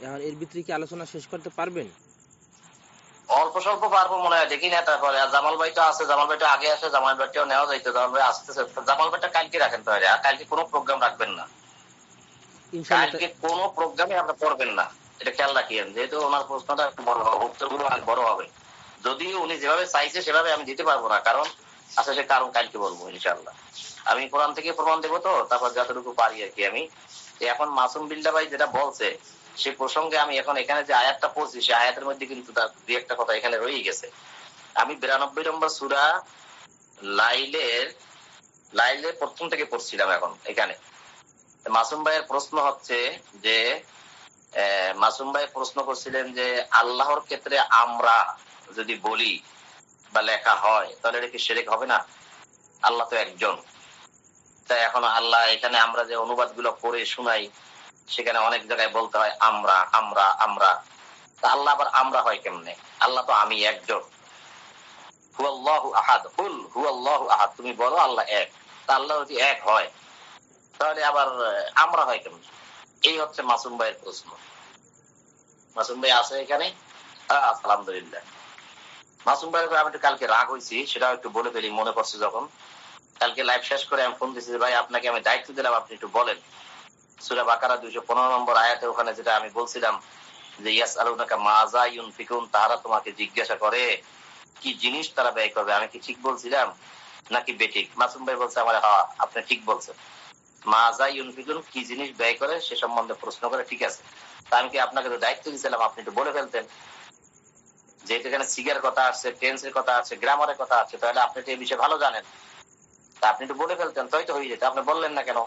এখন এর ভিতরে কি আলোচনা শেষ করতে পারবেন? অল্প স্বল্প পারবো মনে হয়, দেখি না। তারপরে জামাল ভাই তো আছে, জামাল ভাইটা আগে আসে, জামাল ভাইটাও নেওয়া যাইতো, জামাল ভাই আসতেছে। জামাল ভাইটা কালকে রাখেন তাহলে, আর কালকে কোনো প্রোগ্রাম রাখবেন না। ইনশাল্লাহ। কালকে কোনো প্রোগ্রামে আমরা করবেন না, এটা খেয়াল রাখিয়েন। যেহেতু ওনার প্রশ্নটা বড় হবে, উত্তরগুলো অনেক বড় হবে। যদিও উনি যেভাবে চাইছে সেভাবে আমি দিতে পারবো না, কারণ আসলে কারণ কালকে বলবো ইনশাল্লাহ। আমি কোরআন থেকে প্রমাণ দেবো, তো তারপর যতটুকু পারি আর কি। আমি এখন মাসুম বিল্লা ভাই যেটা বলছে সে প্রসঙ্গে আমি এখন এখানে যে আয়াতটা পড়ছি, সে আয়াতের মধ্যে কিন্তু তার দু একটা কথা এখানে রয়ে গেছে। আমি 92 নম্বর সূরা লাইলের প্রথম থেকে পড়ছিলাম। এখন এখানে মাসুম ভাইয়ের প্রশ্ন হচ্ছে যে, মাসুম ভাই প্রশ্ন করছিলেন যে আল্লাহর ক্ষেত্রে আমরা যদি বলি বা লেখা হয় তাহলে এটা কি শিরক হবে না? আল্লাহ তো একজন। তাই এখন আল্লাহ এখানে আমরা যে অনুবাদ গুলো পড়ে শোনাই, সেখানে অনেক জায়গায় বলতে হয় আমরা আমরা আমরা। তা আল্লাহ আবার আমরা হয় কেমনে? আল্লাহ তো আমি একজন। হুয়াল্লাহু আহাদ, কুল হুয়াল্লাহু আহাদ, তুমি বলো আল্লাহ এক। তা আল্লাহ যদি এক হয় তাহলে আবার আমরা হয় কেমনে? এই হচ্ছে মাসুম ভাইয়ের প্রশ্ন। মাসুম ভাই আছে এখানে? আলহামদুলিল্লাহ। মাসুম ভাই আমি একটু কালকে রাগ হয়েছি, সেটাও একটু বলে ফেলি, মনে পড়ছে যখন। কালকে লাইভ শেষ করে আমি ফোন দিচ্ছি, ভাই আপনাকে আমি দায়িত্ব দিলাম, আপনি একটু বলেন সূরা বাকারা 215 নম্বর আয়াতে ওখানে যেটা আমি বলছিলাম যে ইয়াসআলুনাকা মাজা ইউনফিকুন, তারা তোমাকে জিজ্ঞাসা করে কি জিনিস তারা ব্যয় করবে। আমি কি ঠিক বলছিলাম নাকি বেঠিক? মাসুম ভাই বলছে আমার, হ্যাঁ আপনি ঠিক বলছেন। মাজা ইউনফিকুন, কি জিনিস ব্যয় করে সে সম্বন্ধে প্রশ্ন করে, ঠিক আছে। তা আমি কি আপনাকে তো দায়িত্ব দিয়েছিলাম, আপনি একটু বলে ফেলতেন। যেহেতু এখানে সিগার কথা আছে, টেন্সের কথা আছে, গ্রামারের কথা আছে, তাহলে আপনি তো এই বিষয়ে ভালো জানেন, তা আপনি একটু বলে ফেলতেন, তাই তো হয়ে যেত। আপনি বললেন না কেন?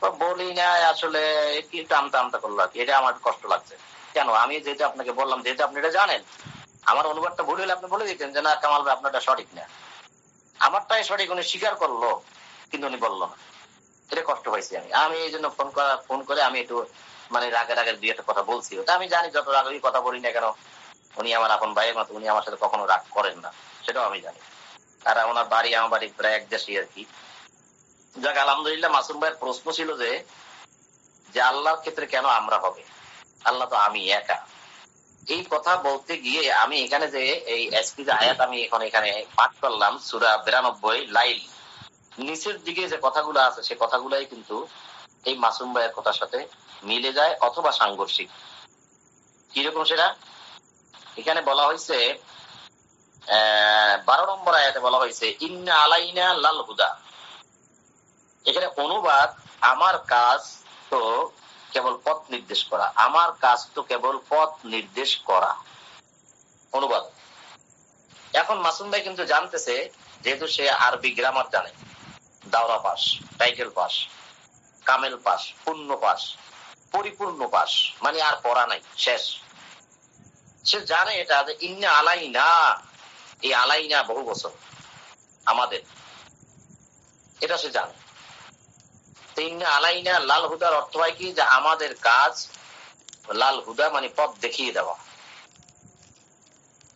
তো বলি না আসলে, কি টামটা আমটা করলো আর কি, এটা আমার কষ্ট লাগছে। কেন? আমি যেহেতু আপনাকে বললাম, যেহেতু আপনি এটা জানেন, আমার অনুবাদটা ভুল হলে আপনি বলে দিতেন যে না কামাল ভাই আপনারটা সঠিক না, আমারটাই সঠিক। উনি স্বীকার করলো কিন্তু উনি বললো না, এটা কষ্ট পাইছি আমি। আমি এই জন্য ফোন করে আমি একটু মানে রাগের দুই একটা কথা বলছি। ওটা আমি জানি, যত রাগের কথা বলি না কেন, উনি আমার আপন ভাইয়ের মতো, উনি আমার সাথে কখনো রাগ করেন না, সেটাও আমি জানি। আর ওনার বাড়ি আমার বাড়ি প্রায় এক দেশই আর কি। যাক আলহামদুলিল্লাহ। মাসুম ভাইয়ের প্রশ্ন ছিল যে আল্লাহর ক্ষেত্রে কেন আমরা হবে, আল্লাহ তো আমি একা। এই কথা বলতে গিয়ে আমি এখানে যে এই এসপি যে আয়াত আমি এখন এখানে পাঠ করলাম, সূরা 92 লাইল নিচের দিকে যে কথাগুলো আছে, সে কথাগুলাই কিন্তু এই মাসুম ভাইয়ের কথার সাথে মিলে যায় অথবা সাংঘর্ষিক। কিরকম সেটা? এখানে বলা হয়েছে 12 নম্বর আয়াতে বলা হয়েছে ইন্না আলাইনা লাল হুদা। এখানে অনুবাদ, আমার কাজ তো কেবল পথ নির্দেশ করা, আমার কাজ তো কেবল পথ নির্দেশ করা, অনুবাদ। এখন মাসুম ভাই কিন্তু জানতেছে, যেহেতু সে আরবি গ্রামার জানে, দাওরা পাস, টাইটেল পাস, কামেল পাস, পূর্ণ পাস, পরিপূর্ণ পাস, মানে আর পড়া নাই, শেষ। সে জানে এটা যে ইন্না আলাইনা, এই আলাইনা বহু বছর, আমাদের, এটা সে জানে। ইন্না আলাইনা লাল হুদার অর্থ হয় কি, যে আমাদের কাজ, লাল হুদা মানে পথ দেখিয়ে দেওয়া,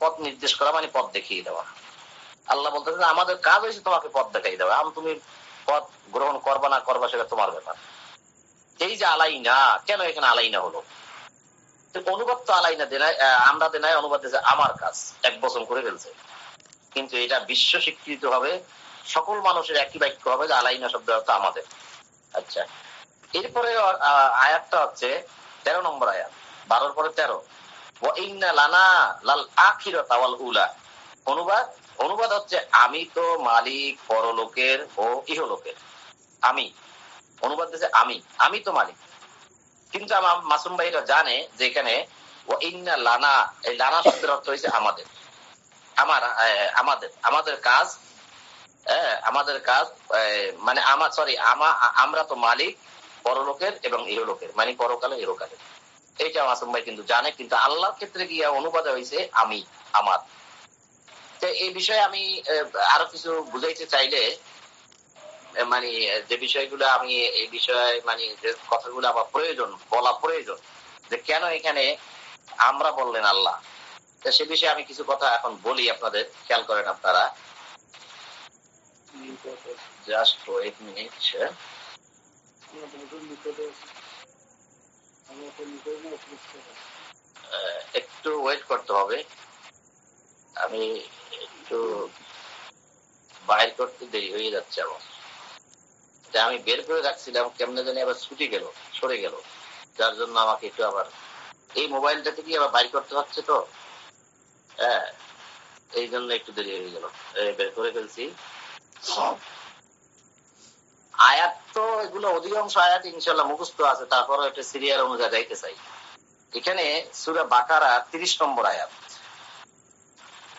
পথ নির্দেশ করা মানে পথ দেখিয়ে দেওয়া। আল্লাহ বলতেছে আমাদের কাজ হয়েছে তোমাকে পথ দেখাই দেওয়া, তুমি পথ গ্রহণ করবা না করবা সেটা তোমার ব্যাপার। এই যে আলাইনা, কেন এখানে আলাইনা হলো? অনুবাদ তো আলাইনা দেনায়, আমরা দেনায় অনুবাদ দিয়েছে আমার কাজ, 1 বছর করে ফেলছে। কিন্তু এটা বিশ্ব স্বীকৃত হবে, সকল মানুষের একই বাক্য হবে যে আলাইনা শব্দ অর্থ আমাদের। আচ্ছা, এরপরে আয়াতটা হচ্ছে 13 নম্বর আয়াত, 12 পরে 13। লানা লাল আখিরাতা ওয়াল উলা। অনুবাদ, অনুবাদ হচ্ছে আমি তো মালিক পরলোকের ও ইহলোকের। আমি, অনুবাদ দিয়েছে আমি তো মালিক। কিন্তু আমার মাসুম ভাইরা জানে যে এখানে লানা, এই লানা শব্দের অর্থ হয়েছে আমাদের, আমাদের কাজ, আমাদের কাজ, মানে আমরা তো মালিক পরলোকের এবং ইহলোকের, মানে পরকালে ইহকালে। এইটা মাসুম ভাই কিন্তু জানে, কিন্তু আল্লাহর ক্ষেত্রে গিয়ে অনুবাদে হয়েছে আমি, আমার। তো এই বিষয়ে আমি আরো কিছু বুঝাইতে চাইলে, মানে যে বিষয়গুলো আমি এই বিষয়ে মানে যে কথাগুলো আমার প্রয়োজন, বলা প্রয়োজন, যে কেন এখানে আমরা বললেন আল্লাহ, সে বিষয়ে আমি কিছু কথা এখন বলি, আপনাদের খেয়াল করেন আপনারা। Just wait minute. একটু ওয়েট করতে হবে, আমি একটু বাইর করতে দেরি হয়ে যাচ্ছে আমার। আমি বের করে রাখছিলাম, কেমনে জানি আবার ছুটি গেল, সরে গেল, যার জন্য আমাকে একটু আবার এই মোবাইলটা থেকে আবার বাইর করতে হচ্ছে তো, হ্যাঁ, এই জন্য একটু দেরি হয়ে গেল। বের করে ফেলছি। আয়াত তো এগুলো অধিকাংশ আয়াত ইনশাল্লাহ মুখস্থ আছে, তারপরে একটা সিরিয়াল অনুযায়ী যাইতে চাই। এখানে সূরা বাকারা 30 নম্বর আয়াত,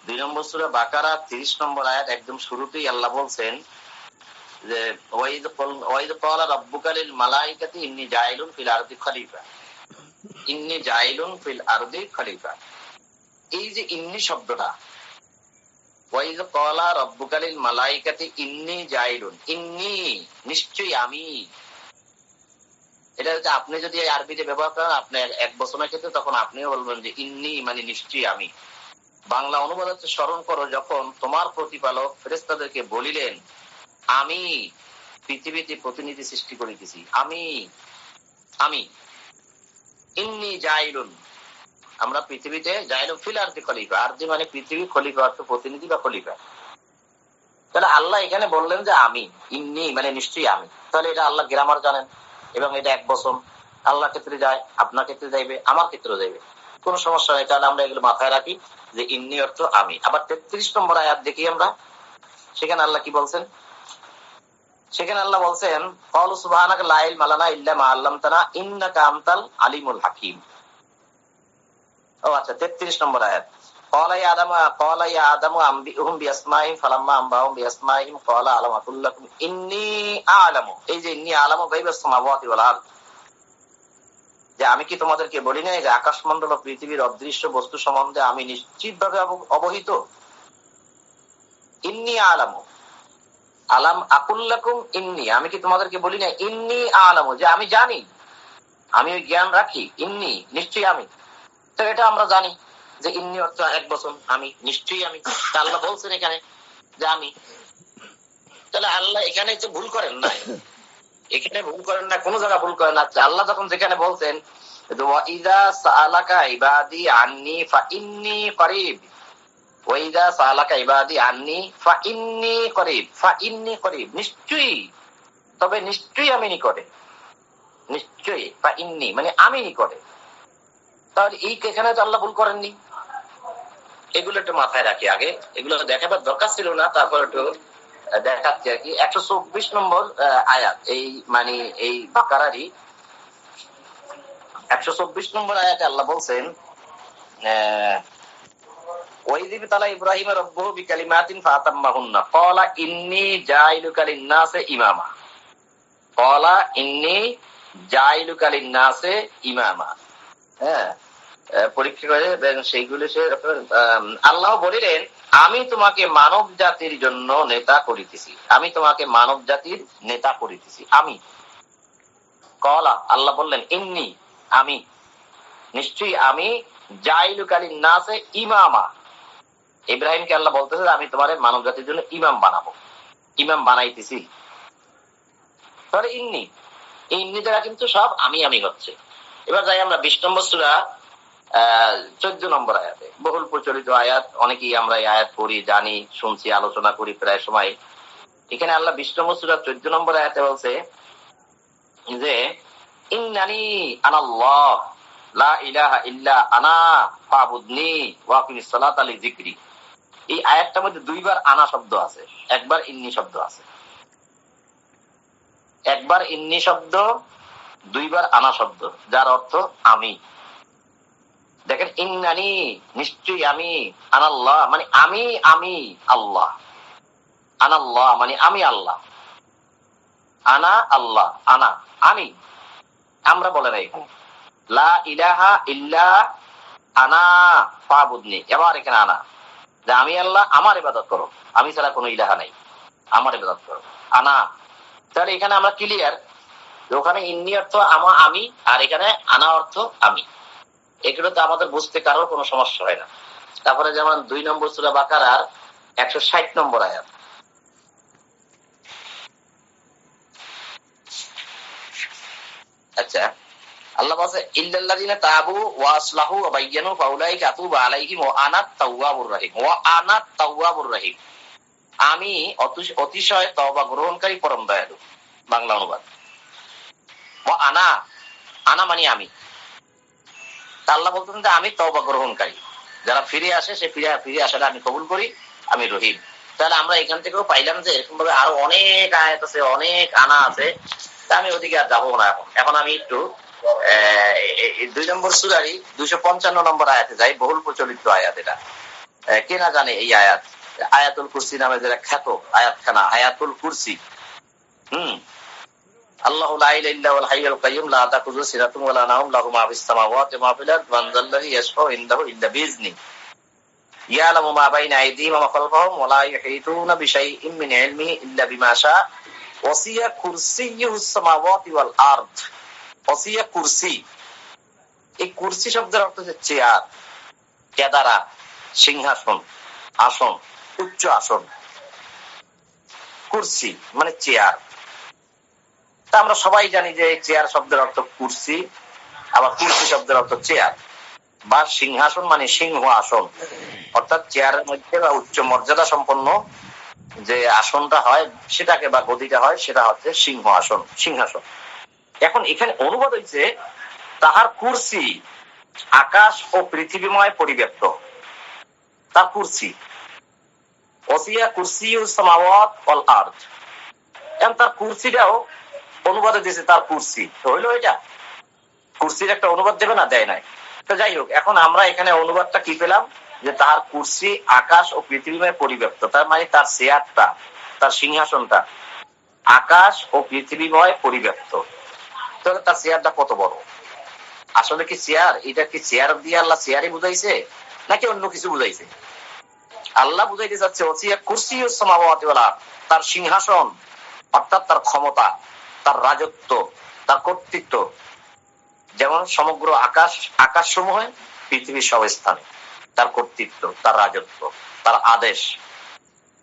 2 নম্বর সূরা বাকারা 30 নম্বর আয়াত, একদম শুরুতেই আল্লাহ বলছেন যে ওয়াইদ ক্বালা রাব্বুকা লিল মালাইকাতি ইন্নী জাইলুন ফিল আরদি খলিফা, ইন্নী জাইলুন ফিল আরদি খলিফা। এই যে ইন্নী শব্দটা, ওয়াইদ ক্বালা রাব্বুকা লিল মালাইকাতি ইন্নী জাইলুন, ইন্নী নিশ্চয়ই আমি, এটা হচ্ছে আপনি যদি আরবিতে ব্যবহার করেন আপনার এক বচনের ক্ষেত্রে, তখন আপনিও বলবেন যে ইন্নী মানে নিশ্চয়ই আমি। বাংলা অনুবাদ হচ্ছে স্মরণ করো যখন তোমার প্রতিপালক ফেরেশতাদেরকে বলিলেন আমি পৃথিবীতে প্রতিনিধি সৃষ্টি করিতেছি, আমি আমি ইন্নী জাইলুন, আমরা পৃথিবীতে জাইলুন ফিল আরদি খলিফা, আরদি মানে পৃথিবী, খলিফা অর্থ প্রতিনিধি বা খলিফা। তাহলে আল্লাহ এখানে বললেন যে আমি, ইন্নী মানে নিশ্চয়ই আমি, তাহলে এটা আল্লাহ গ্রামার জানেন এবং এটা এক বচন, আল্লাহ ক্ষেত্রে যায়, আপনার ক্ষেত্রে যাইবে, আমার ক্ষেত্রে যাইবে, কোন সমস্যা নেই। তাহলে আমরা এগুলো মাথায় রাখি যে ইন্নী অর্থ আমি। আবার 33 নম্বর আয়াত দেখি আমরা, সেখানে আল্লাহ কি বলছেন? সেখানে আল্লাহ বলছেন ক্বালু সুবহানাকা লা ইলমা লানা ইল্লা মা আল্লামতানা ইন্নাকা আনতাল আলিমুল হাকিম। ও আচ্ছা, 33 নম্বর আয়াত, ক্বালা ইয়া আদামু আনবিউহুম বিআসমাইহিম ফালাম্মা আনবাহুম বিআসমাইহিম ক্বালা আলাম আকুল লাকুম ইন্নী আ'লামু, এই যে ইন্নী আ'লামু গায়বাস সামাওয়াতি ওয়াল আরদ, যে আমি কি তোমাদেরকে বলি নাই যে আকাশমণ্ডল ও পৃথিবীর অদৃশ্য বস্তু সম্বন্ধে আমি নিশ্চিতভাবে অবহিত। ইন্নী আ'লামু, আলাম আকুল্লাকুম ইন্নী, আমি কি তোমাদেরকে বলি না ইন্নী আ'লামু, যে আমি জানি, আমি ওই জ্ঞান রাখি, ইন্নী নিশ্চয়ই আমি। তো এটা আমরা জানি যে ইন্নী অর্থ এক বচন, আমি নিশ্চয়ই আমি। আল্লাহ বলছেন এখানে যে আমি, তাহলে আল্লাহ এখানে তো ভুল করেন না, এখানে ভুল করেন না, কোন জায়গা ভুল করেন না। আল্লাহ যখন যেখানে বলছেন ওয়াইযা সাআলাকা ইবাদি আন্নী ফাইন্নী করিব, ওয়াইযা সাআলাকা ইবাদি আন্নী ফাইন্নী করিব, ফাইন্নী করিব নিশ্চয়ই, তবে নিশ্চয়ই আমি নিকটে, নিশ্চয়ই ফাইন্নী মানে আমি নিকটে। তাহলে এই এখানে তো আল্লাহ ভুল করেননি, এগুলো একটু মাথায় রাখি আগে, এগুলো দেখাবার দরকার ছিল না, তারপর একটু দেখাচ্ছি আর কি। 124 নম্বর আয়াত, এই মানে এই বাকারারই 124 নম্বর আয়াতে আল্লাহ বলছেন ওয়াইযিব তালা ইব্রাহিম রাব্বুহু বিকালিমাতিন ফাতাম্মাহুন্না ক্বালা ইন্নী জাইলুকা লিন-নাসি ইমামা, ক্বালা ইন্নী জাইলুকা লিন-নাসি ইমামা। হ্যাঁ, পরীক্ষা করে সেইগুলো সে আল্লাহ বলিলেন আমি তোমাকে মানব জাতির জন্য নেতা করিতেছি, আমি তোমাকে মানব জাতির নেতা করিতেছি, আমি। ক্বালা আল্লাহ বললেন ইন্নী আমি, নিশ্চয়ই আমি, জাইলুকা লিন-নাসি ইমামা, ইব্রাহিমকে আল্লাহ বলতেছে আমি তোমার মানব জাতির জন্য ইমাম বানাবো, ইমাম বানাইতেছি। তাহলে ইন্নী, এই ইন্নী দ্বারা কিন্তু সব আমি আমি হচ্ছে। এবার যাই আমরা 20 নম্বর সূরা 14 নম্বর আয়াতে, বহুল প্রচলিত আয়াত, অনেকেই আমরা এই আয়াত পড়ি, জানি, শুনছি, আলোচনা করি প্রায় সময়। এখানে আল্লাহ 20 নম্বর সূরা 14 নম্বর আয়াতে বলছে যে ইন্নানি আনাল্লাহ লা ইলাহা ইল্লা আনা ফাবুদনি ওয়া আকিমিস সালাতা লিযিকরি। এই আয়াতটার মধ্যে দুইবার আনা শব্দ আছে, একবার ইন্নী শব্দ আছে, একবার ইন্নী শব্দ, দুইবার আনা শব্দ, যার অর্থ আমি। দেখেন ইন্নানি নিশ্চয়ই আমি, আনাল্লাহ মানে আমি, আমি আল্লাহ, আনাল্লাহ মানে আমি আল্লাহ, আনা আল্লাহ, আনা আমি, আমরা বলে না এখানে লা ইলাহা ইল্লা আনা ফাবুদনি, এবার এখানে আনা, যে আমি আল্লাহ, আমার ইবাদত করো, আমি ছাড়া কোনো ইলাহা নাই, আমার ইবাদত করো, আনা। তাহলে এখানে আমরা ক্লিয়ার, ওখানে ইন্নী অর্থ আমি, আর এখানে আনা অর্থ আমি। এগুলো তো আমাদের বুঝতে কারোর কোনো সমস্যা হয় না। তারপরে যেমন 2 নম্বর সূরা বাকারার 160 নম্বর আয়াত, আচ্ছা আল্লাহ বলছে ইল্লাল্লাযিনা তাবু ওয়া আসলাহু ওয়া বায়্যানু ফাউলাইকা আতুবু আলাইহিম ওয়া আনা তাওয়াবুর রহিম। ওয়া আনা তাওয়াবুর রহিম, আমি অতিশয় তওবা গ্রহণকারী পরম দয়ালু। বাংলা অনুবাদ। ওয়া আনা, আনা মানে আমি। আল্লাহ বলতেন যে আমি তওবা গ্রহণকারী, যারা ফিরে আসে সে ফিরে আসাটা আমি কবুল করি, আমি রহিম। তাহলে আমরা এখান থেকেও পাইলাম যে এরকম ভাবে আরো অনেক আয়াত আছে, অনেক আনা আছে। তা আমি ওদিকে আর যাবো না। এখন আমি একটু 2 নম্বর সূরারই 255 নম্বর আয়াতে যাই। বহুল প্রচলিত আয়াত এটা, কে না জানে এই আয়াত। আয়াতুল কুরসি নামে যেটা খ্যাত আয়াতখানা, আয়াতুল কুরসি। আল্লাহু লা ইলাহা ইল্লা হুয়াল হাইয়ুল কাইয়্যুম লা তাখুযুহু সিনাতুন ওয়া লা নাওম লাহু মা ফিস সামাওয়াতি ওয়া মা ফিল আরদি মান যাল্লাযী ইয়াশফাউ ইনদাহু ইল্লা বিইذনিহি ইয়ালামু মা বাইনা আইদিহিম ওয়া মা খালফাহুম ওয়া লা ইউহীতুনা বিশাইইন মিন ইলমিহি ইল্লা বিমা শাআ ওয়াসিয়া কুরসিয়্যুহুস সামাওয়াতি ওয়াল আরদ। ওয়াসিয়া কুরসি, এই কুরসি শব্দের অর্থ হচ্ছে চেয়ার, কেদারা, সিংহাসন, আসন, উচ্চ আসন। কুরসি মানে চেয়ার। তা আমরা সবাই জানি যে চেয়ার শব্দের অর্থ কুরসি, আবার কুরসি শব্দের অর্থ চেয়ার, বা সিংহাসন মানে সিংহ আসন। অর্থাৎ চেয়ারের মধ্যে বা উচ্চ মর্যাদা সম্পন্ন যে আসনটা হয় সেটাকে বা গদিটা হয় সেটা হচ্ছে সিংহ আসন, সিংহাসন। এখন এখানে অনুবাদ হয়েছে তাহার কুরসি আকাশ ও পৃথিবীময় পরিব্যাপ্ত। তার কুরসি ওয়াসিয়া কুরসিয়ুস সামাওয়াত ওয়াল আরদ। এখন তার কুরসিটাও অনুবাদে দিয়েছে তার কুরসি, হইলো এটা কুরসির একটা অনুবাদ দেবে না, দেয় নাই। তো যাই হোক, এখন আমরা এখানে অনুবাদটা কি পেলাম যে তার কুরসি আকাশ ও পৃথিবীময় পরিব্যাপ্ত। তার মানে তার চেয়ারটা, তার সিংহাসনটা আকাশ ও পৃথিবীময় পরিব্যাপ্ত। তাহলে তার চেয়ারটা কত বড়? আসলে কি চেয়ার, এটা কি চেয়ার দিয়ে আল্লাহ চেয়ারই বুঝাইছে নাকি অন্য কিছু বুঝাইছে? আল্লাহ বুঝাইতে চাচ্ছে ওয়াসিয়া কুরসিয়ুস সামাওয়াতি ওয়াল আরদ, তার সিংহাসন অর্থাৎ তার ক্ষমতা, তার রাজত্ব, তার কর্তৃত্ব। যেমন সমগ্র আকাশ সমূহে, পৃথিবীর সব স্থানে তার কর্তৃত্ব, তার রাজত্ব, তার আদেশ।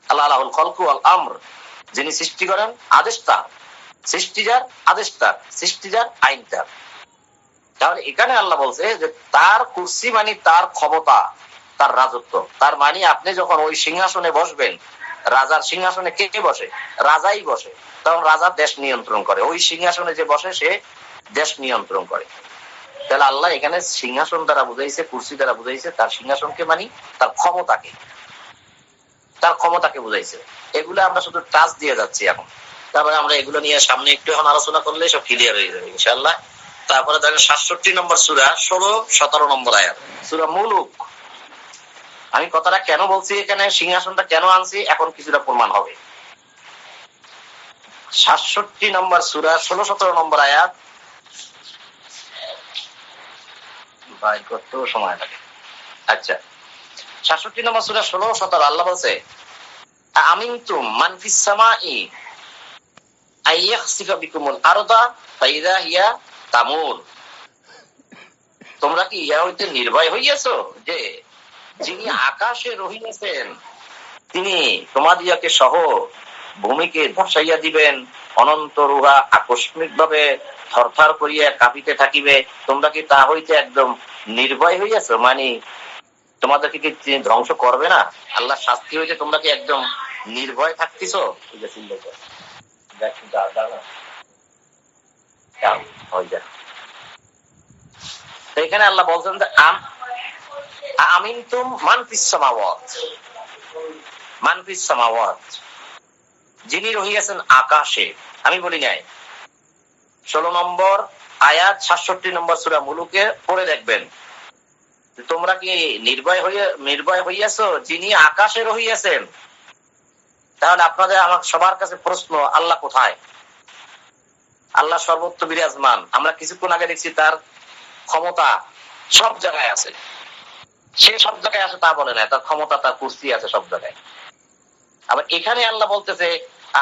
আল্লাহ লাহুল খালকু ওয়াল আমর, যিনি সৃষ্টি করেন আদেশ তার, সৃষ্টি যার, আদেশ তার, সৃষ্টি যার, আইন তার। তাহলে এখানে আল্লাহ বলছে যে তার কুরসি মানে তার ক্ষমতা, তার রাজত্ব। তার মানে আপনি যখন ওই সিংহাসনে বসবেন, রাজার সিংহাসনে কে বসে? রাজাই বসে। তখন রাজা দেশ নিয়ন্ত্রণ করে, ওই সিংহাসনে যে বসে সে দেশ নিয়ন্ত্রণ করে। তাহলে আল্লাহ এখানে সিংহাসন দ্বারা বুঝাইছে, কুরসি দ্বারা বুঝাইছে তার সিংহাসনকে, মানে তার ক্ষমতাকে, তার ক্ষমতাকে বুঝাইছে। এগুলো আমরা শুধু টাচ দিয়ে যাচ্ছি এখন। তারপরে আমরা এগুলো নিয়ে সামনে একটু এখন আলোচনা করলে সব ক্লিয়ার হয়ে যাবে ইনশাআল্লাহ। তারপরে দেখেন 67 নম্বর সূরা 16-17 নম্বর আয়াত, সূরা মুলুক। আমি কথাটা কেন বলছি, এখানে সিংহাসনটা কেন আনছি এখন কিছুটা প্রমাণ হবে। 67 নম্বর সূরা 16-17 নম্বর আয়াত। ভাই কত সময় লাগে? আচ্ছা, 67 নম্বর সূরা 16-17 আল্লাহ বলছে আমিনতুম মান ফিস সামাই আইয়াখসিফা বিকুমুল আরদা ফাইদা হিয়া তামুর। তোমরা কি ইহা হইতে নির্ভয় হইয়াছো যে যিনি আকাশে রহিয়াছেন তিনি তোমাদিয়াকে সহ ভূমিকে ধসাইয়া দিবেন, অনন্ত রুহা আকস্মিক ভাবে থরথর করিয়া কাঁপিতে থাকিবে। তোমরা কি তা হইতে একদম নির্ভয় হইয়াছো, মানে তোমাদেরকে কি তিনি ধ্বংস করবে না? আল্লাহ শাস্তি হইতে তোমরা কি একদম নির্ভয় থাকতেছো? এখানে আল্লাহ বলছেন যে আমিনতুম মান ফিস সামাওয়াত, মান ফিস সামাওয়াত, যিনি রহিয়াছেন আকাশে। আমি বলি নাই, 16 নম্বর আয়াত 67 নম্বর সূরা মুলুকে পড়ে দেখবেন। তোমরা কি নির্ভয় হইয়াছো যিনি আকাশে রহিয়াছেন। তাহলে আপনাদের আমার সবার কাছে প্রশ্ন, আল্লাহ কোথায়? আল্লাহ সর্বত্র বিরাজমান। আমরা কিছুক্ষণ আগে দেখছি তার ক্ষমতা সব জায়গায় আছে। সে সব জায়গায় আছে তা বলে না, তার ক্ষমতা, তার কুরসি আছে সব জায়গায়। আবার এখানে আল্লাহ বলতেছে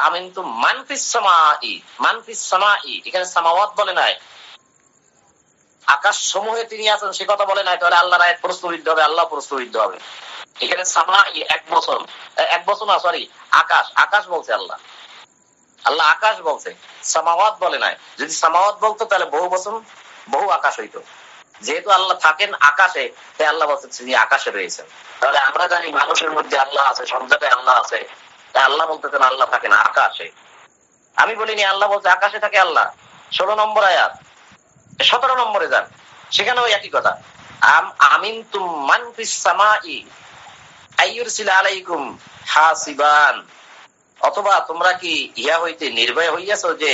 আমিনতু মান ফিস সামাই, মান ফিস সামাই, এখানে সামাওয়াত বলে নাই, আকাশ সমূহে তিনি আছেন সে কথা বলে নাই। তাহলে আল্লাহর আয়াত প্রশ্নবিদ্ধ হবে, আল্লাহ প্রশ্নবিদ্ধ হবে। এখানে সামাই এক বছর না, সরি, আকাশ বলছে আল্লাহ, আল্লাহ আকাশ বলছে, সামাওয়াত বলে নাই। যদি সামাওয়াত বলতো তাহলে বহু বছর বহু আকাশ হইতো। যেহেতু আল্লাহ থাকেন আকাশে, তাই আল্লাহ বলছেন তিনি আকাশে রয়েছেন। তাহলে আমরা জানি মানুষের মধ্যে আল্লাহ আছে, সব জায়গায় আল্লাহ আছে, তাই আল্লাহ বলতেছেন আল্লাহ থাকেন আকাশে। আমি বলিনি, আল্লাহ বলছে আকাশে থাকে আল্লাহ। 16 নম্বর আয়াত, 17 নম্বরে যান, সেখানেও একই কথা। আমিনতুম মান ফিস সামাই আইয়ুরসিল আলাইকুম হাসিবান, অথবা তোমরা কি ইহা হইতে নির্ভয় হইয়াছো যে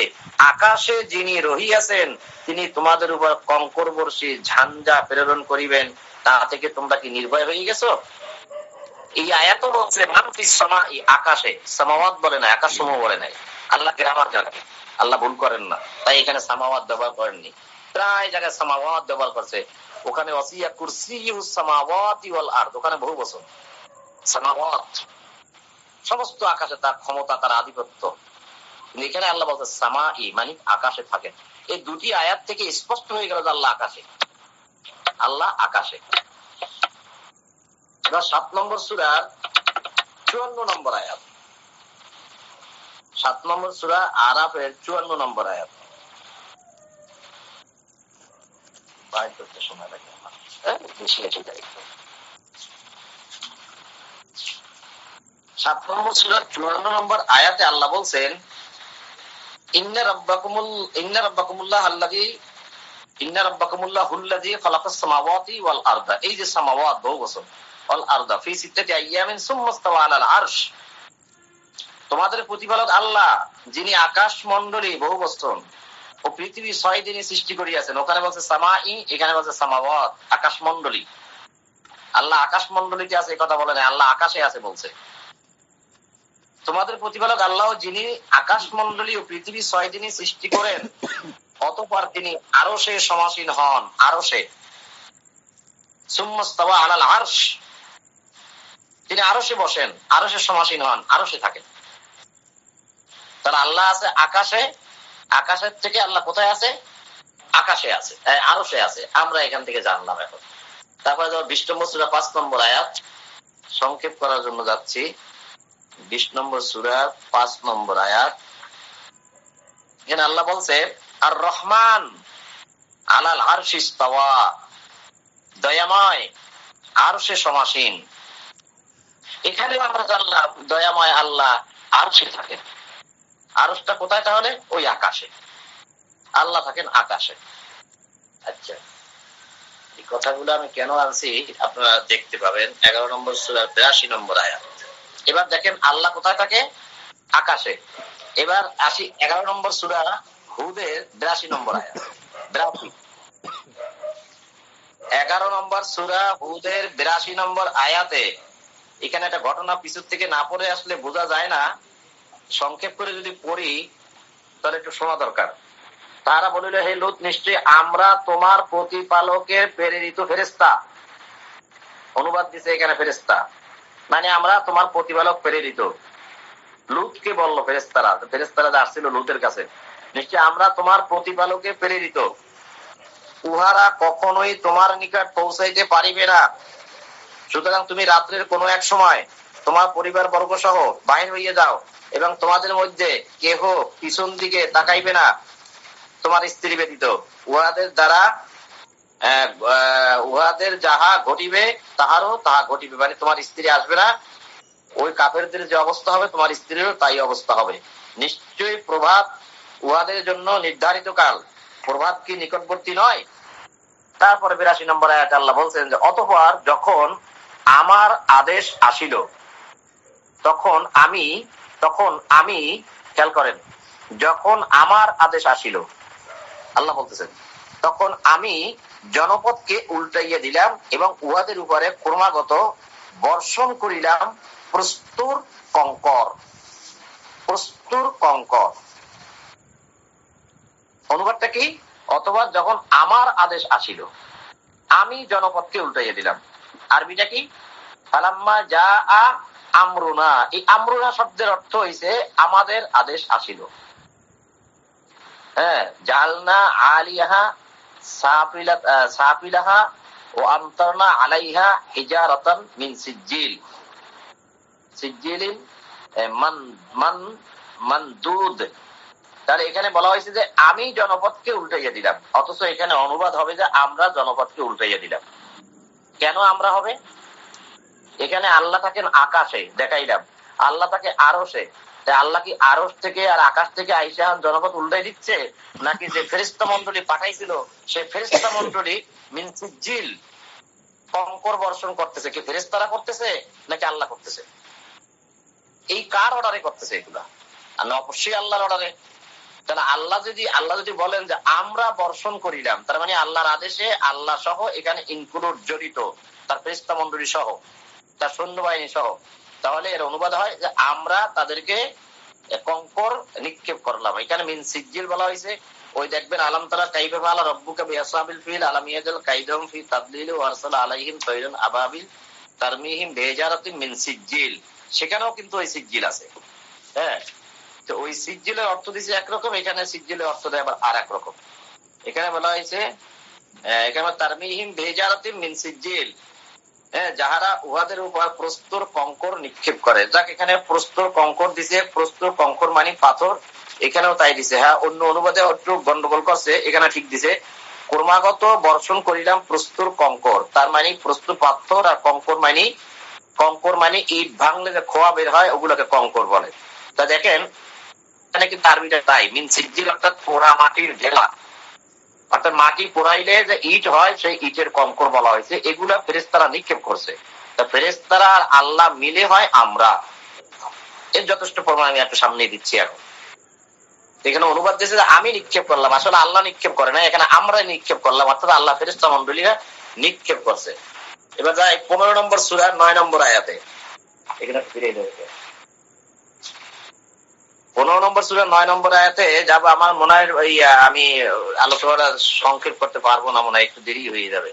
আকাশে যিনি রহিয়াছেন তিনি তোমাদের উপর কঙ্কর বর্ষী ঝাঞ্ঝা প্রেরণ করিবেন, তা থেকে তোমরা কি নির্ভয় হয়ে গেছো? এই আয়াতও বলছে মান ফিস সামাই, আকাশে, সামাওয়াত বলে না, আকাশ সমূহ বলে নাই। আল্লাহ গ্রামার জানে, আল্লাহ ভুল করেন না, তাই এখানে সামাওয়াত ব্যবহার করেননি। প্রায় জায়গায় সামাওয়াত ব্যবহার করছে। ওখানে ওয়াসিয়া কুরসিয়ুস সামাওয়াতি ওয়াল আরদ, ওখানে বহু বছর সামাওয়াত, সমস্ত আকাশে তার ক্ষমতা, তার আধিপত্য। এখানে আল্লাহ বলছে সামাই, মানে আকাশে থাকেন। এই দুটি আয়াত থেকে স্পষ্ট হয়ে গেল যে আল্লাহ আকাশে, আল্লাহ আকাশে। এবার 7 নম্বর সূরার 54 নম্বর আয়াত, 7 নম্বর সূরা আরাফের 54 নম্বর আয়াত। বাইর করতে সময় লাগে আমার, বেশি আছে তাই। 7 নম্বর সূরার 54 নম্বর আয়াতে আল্লাহ বলছেন ইন্না রাব্বাকুমুল্লাহুল্লাযী খালাকাস সামাওয়াতি ওয়াল আরদা, এই যে সামাওয়াত বহু বছর, ওয়াল আরদা ফি সিত্তাতি আইয়ামিন সুম্মা ইসতাওয়া আলাল আরশ, তোমাদের প্রতিপালক আল্লাহ যিনি আকাশ মণ্ডলী বহু বছর ও পৃথিবী 6 দিনে সৃষ্টি করিয়াছেন। ওখানে বলছে সামাই, এখানে বলছে সামাওয়াত, আকাশ মণ্ডলী। আল্লাহ আকাশ মণ্ডলীতে আছে এই কথা বলে না, আল্লাহ আকাশে আছে বলছে। তোমাদের প্রতিপালক আল্লাহ যিনি আকাশ মণ্ডলী ও পৃথিবী 6 দিনে সৃষ্টি করেন, অতঃপর তিনি আরশে সমাসীন হন, আরশে। সুম্মা ইসতাওয়া আলাল আরশ, তিনি আরশে বসেন, আরশে সমাসীন হন, আরশে থাকেন। তাহলে আল্লাহ আছে আকাশে, আকাশের থেকে আল্লাহ কোথায় আছে? আকাশে আছে, আরশে আছে। আমরা এখান থেকে জানলাম। এখন তারপরে 20 নম্বর সূরা 5 নম্বর আয়াত, সংক্ষেপ করার জন্য যাচ্ছি। 20 নম্বর সূরা 5 নম্বর আয়াত, এখানে আল্লাহ বলছে আর রহমান আলাল আরশি ইস্তাওয়া, দয়াময় আরশে সমাসীন। এখানে আমরা জানলাম দয়াময় আল্লাহ আরশে থাকেন। আরশটা কোথায়? তাহলে ওই আকাশে, আল্লাহ থাকেন আকাশে। আচ্ছা, এই কথাগুলো আমি কেন আনছি আপনারা দেখতে পাবেন 11 নম্বর সূরার 82 নম্বর আয়াত। এবার দেখেন আল্লাহ কোথায় থাকে? আকাশে। এবার আসি 11 নম্বর সূরা হুদের 82 নম্বর আয়াত। 11 নম্বর সূরা হুদের 82 নম্বর আয়াতে এখানে একটা ঘটনা পিছন থেকে না পড়ে আসলে বোঝা যায় না, সংক্ষেপ করে যদি পড়ি তাহলে একটু শোনা দরকার। তারা বলিল, হে লূত, নিশ্চয়ই আমরা তোমার প্রতিপালকের প্রেরিত ফেরেশতা। অনুবাদ দিছে এখানে ফেরেশতা, মানে আমরা তোমার প্রতিপালক প্রেরিত। লূতকে বলল ফেরেশতারা, ফেরেশতারা আসছিল লূতের কাছে, নিশ্চয়ই আমরা তোমার প্রতিপালকে প্রেরিত, উহারা কখনোই তোমার নিকট পৌঁছাইতে পারিবে না। সুতরাং তুমি রাত্রের কোনো এক সময় তোমার পরিবার বর্গ সহ বাহির হইয়া যাও, এবং তোমাদের মধ্যে কেহ পিছন দিকে তাকাইবে না, তোমার স্ত্রী ব্যতীত। উহাদের যাহা ঘটিবে তাহারও তাহা ঘটিবে, মানে তোমার স্ত্রী আসবে না। ওই কাফেরদের যে অবস্থা হবে তোমার স্ত্রীরও তাই অবস্থা হবে। নিশ্চয়ই প্রভাত উহাদের জন্য নির্ধারিত কাল, প্রভাত কি নিকটবর্তী নয়? তারপরে 82 নম্বর আয়াতে আল্লাহ বলছেন যে অতঃপর যখন আমার আদেশ আসিল, তখন আমি খেয়াল করেন, যখন আমার আদেশ আসিল, আল্লাহ বলতেছেন তখন আমি জনপদকে উল্টাইয়া দিলাম এবং উহাদের উপরে ক্রমাগত বর্ষণ করিলাম প্রস্তুর কঙ্কর। প্রস্তুর কঙ্কর অনুবাদটা কি? অথবা যখন আমার আদেশ আসিল আমি জনপদকে উল্টাইয়া দিলাম। আরবিটা কি? ফালাম্মা যা আমরুনা, এই আমরুনা শব্দের অর্থ হইছে আমাদের আদেশ আসিল। হ্যাঁ, জালনা আলিয়াহা সাফিলাহা ও আমতারনা আলাইহা হিজারাতান মিন সিজ্জিল, সিজ্জিলিন মানদুদ, তাহলে এখানে বলা হয়েছে যে আমি জনপদকে উল্টাইয়া দিলাম, অথচ এখানে অনুবাদ হবে যে আমরা জনপদকে উল্টাইয়া দিলাম। কেন আমরা হবে? এখানে আল্লাহ থাকেন আকাশে, দেখাইলাম আল্লাহ থাকে আরশে। আল্লাহ কি আরশ থেকে আর আকাশ থেকে আইসা জনপদ উল্টাই দিচ্ছে, নাকি যে ফেরেশতা মন্ডলী পাঠাইছিল সেই ফেরেশতা মন্ডলী মিন সিজিল কঙ্কর বর্ষণ করতেছে? কি ফেরেশতারা করতেছে নাকি আল্লাহ করতেছে? এই কার অর্ডারে করতেছে এগুলা? আল্লাহ অবশ্যই আল্লাহর অর্ডারে। তাহলে আল্লাহ যদি বলেন যে আমরা বর্ষণ করিলাম, তার মানে আল্লাহর আদেশে আল্লাহ সহ এখানে ইনক্লুড, জড়িত, তার ফেরেশতা মন্ডলী সহ, তার সৈন্যবাহিনী সহ। তাহলে এর অনুবাদ হয় যে আমরা তাদেরকে কঙ্কর নিক্ষেপ করলাম। এখানে মিন সিজিল বলা হয়েছে। ওই দেখবেন আলাম তারা কাইফা ফাআলা রাব্বুকা বিআসহাবিল ফিল আলাম ইয়াজাল কাইদাহুম ফি তাদলিল ওয়া আরসালা আলাইহিম তায়রান আবাবিল তারমিহিম বিহিজারাতিন মিন সিজিল। সেখানেও কিন্তু ওই সিজিল আছে। হ্যাঁ, তো ওই সিজিলের অর্থ দিয়েছে একরকম, এখানে সিজিলের অর্থ দেয় আবার আর এক রকম। এখানে বলা হয়েছে এখানে তারমিহিম বিহিজারাতিন মিন সিজিল, যাহারা উহাদের উপর প্রস্তর কঙ্কর নিক্ষেপ করে। যাক, এখানে প্রস্তর কঙ্কর দিছে, প্রস্তর কঙ্কর মানে পাথর, এখানেও তাই দিছে। হ্যাঁ, অন্য অনুবাদে একটু গন্ডগোল করছে, এখানে ঠিক দিছে ক্রমাগত বর্ষণ করিলাম প্রস্তর কঙ্কর, তার মানে প্রস্তর পাথর, আর কঙ্কর মানে ইট ভাঙলে যে খোয়া বের হয় ওগুলোকে কঙ্কর বলে। তা দেখেন এখানে কিন্তু আরবিটা তাই, মিন সিজিল অর্থাৎ পোড়া মাটির ঢেলা, অর্থাৎ মাটি পোড়াইলে যে ইট হয় সেই ইটের কঙ্কর বলা হয়েছে। এগুলা ফেরেশতারা নিক্ষেপ করছে। তা ফেরেশতারা আর আল্লাহ মিলে হয় আমরা। এর যথেষ্ট প্রমাণ আমি একটু সামনে দিচ্ছি। এখন এখানে অনুবাদ দিয়েছে যে আমি নিক্ষেপ করলাম, আসলে আল্লাহ নিক্ষেপ করে না, এখানে আমরা নিক্ষেপ করলাম, অর্থাৎ আল্লাহ ফেরেশতা মন্ডলীরা নিক্ষেপ করছে। এবার যাই 15 নম্বর সূরা 9 নম্বর আয়াতে। এখানে ফিরে দেবে 15 নম্বর সূরা 9 নম্বর আয়াতে যাব। আমার মনে হয় আমি আলোচনাটা সংক্ষেপ করতে পারবো না, মনে হয় একটু দেরি হয়ে যাবে।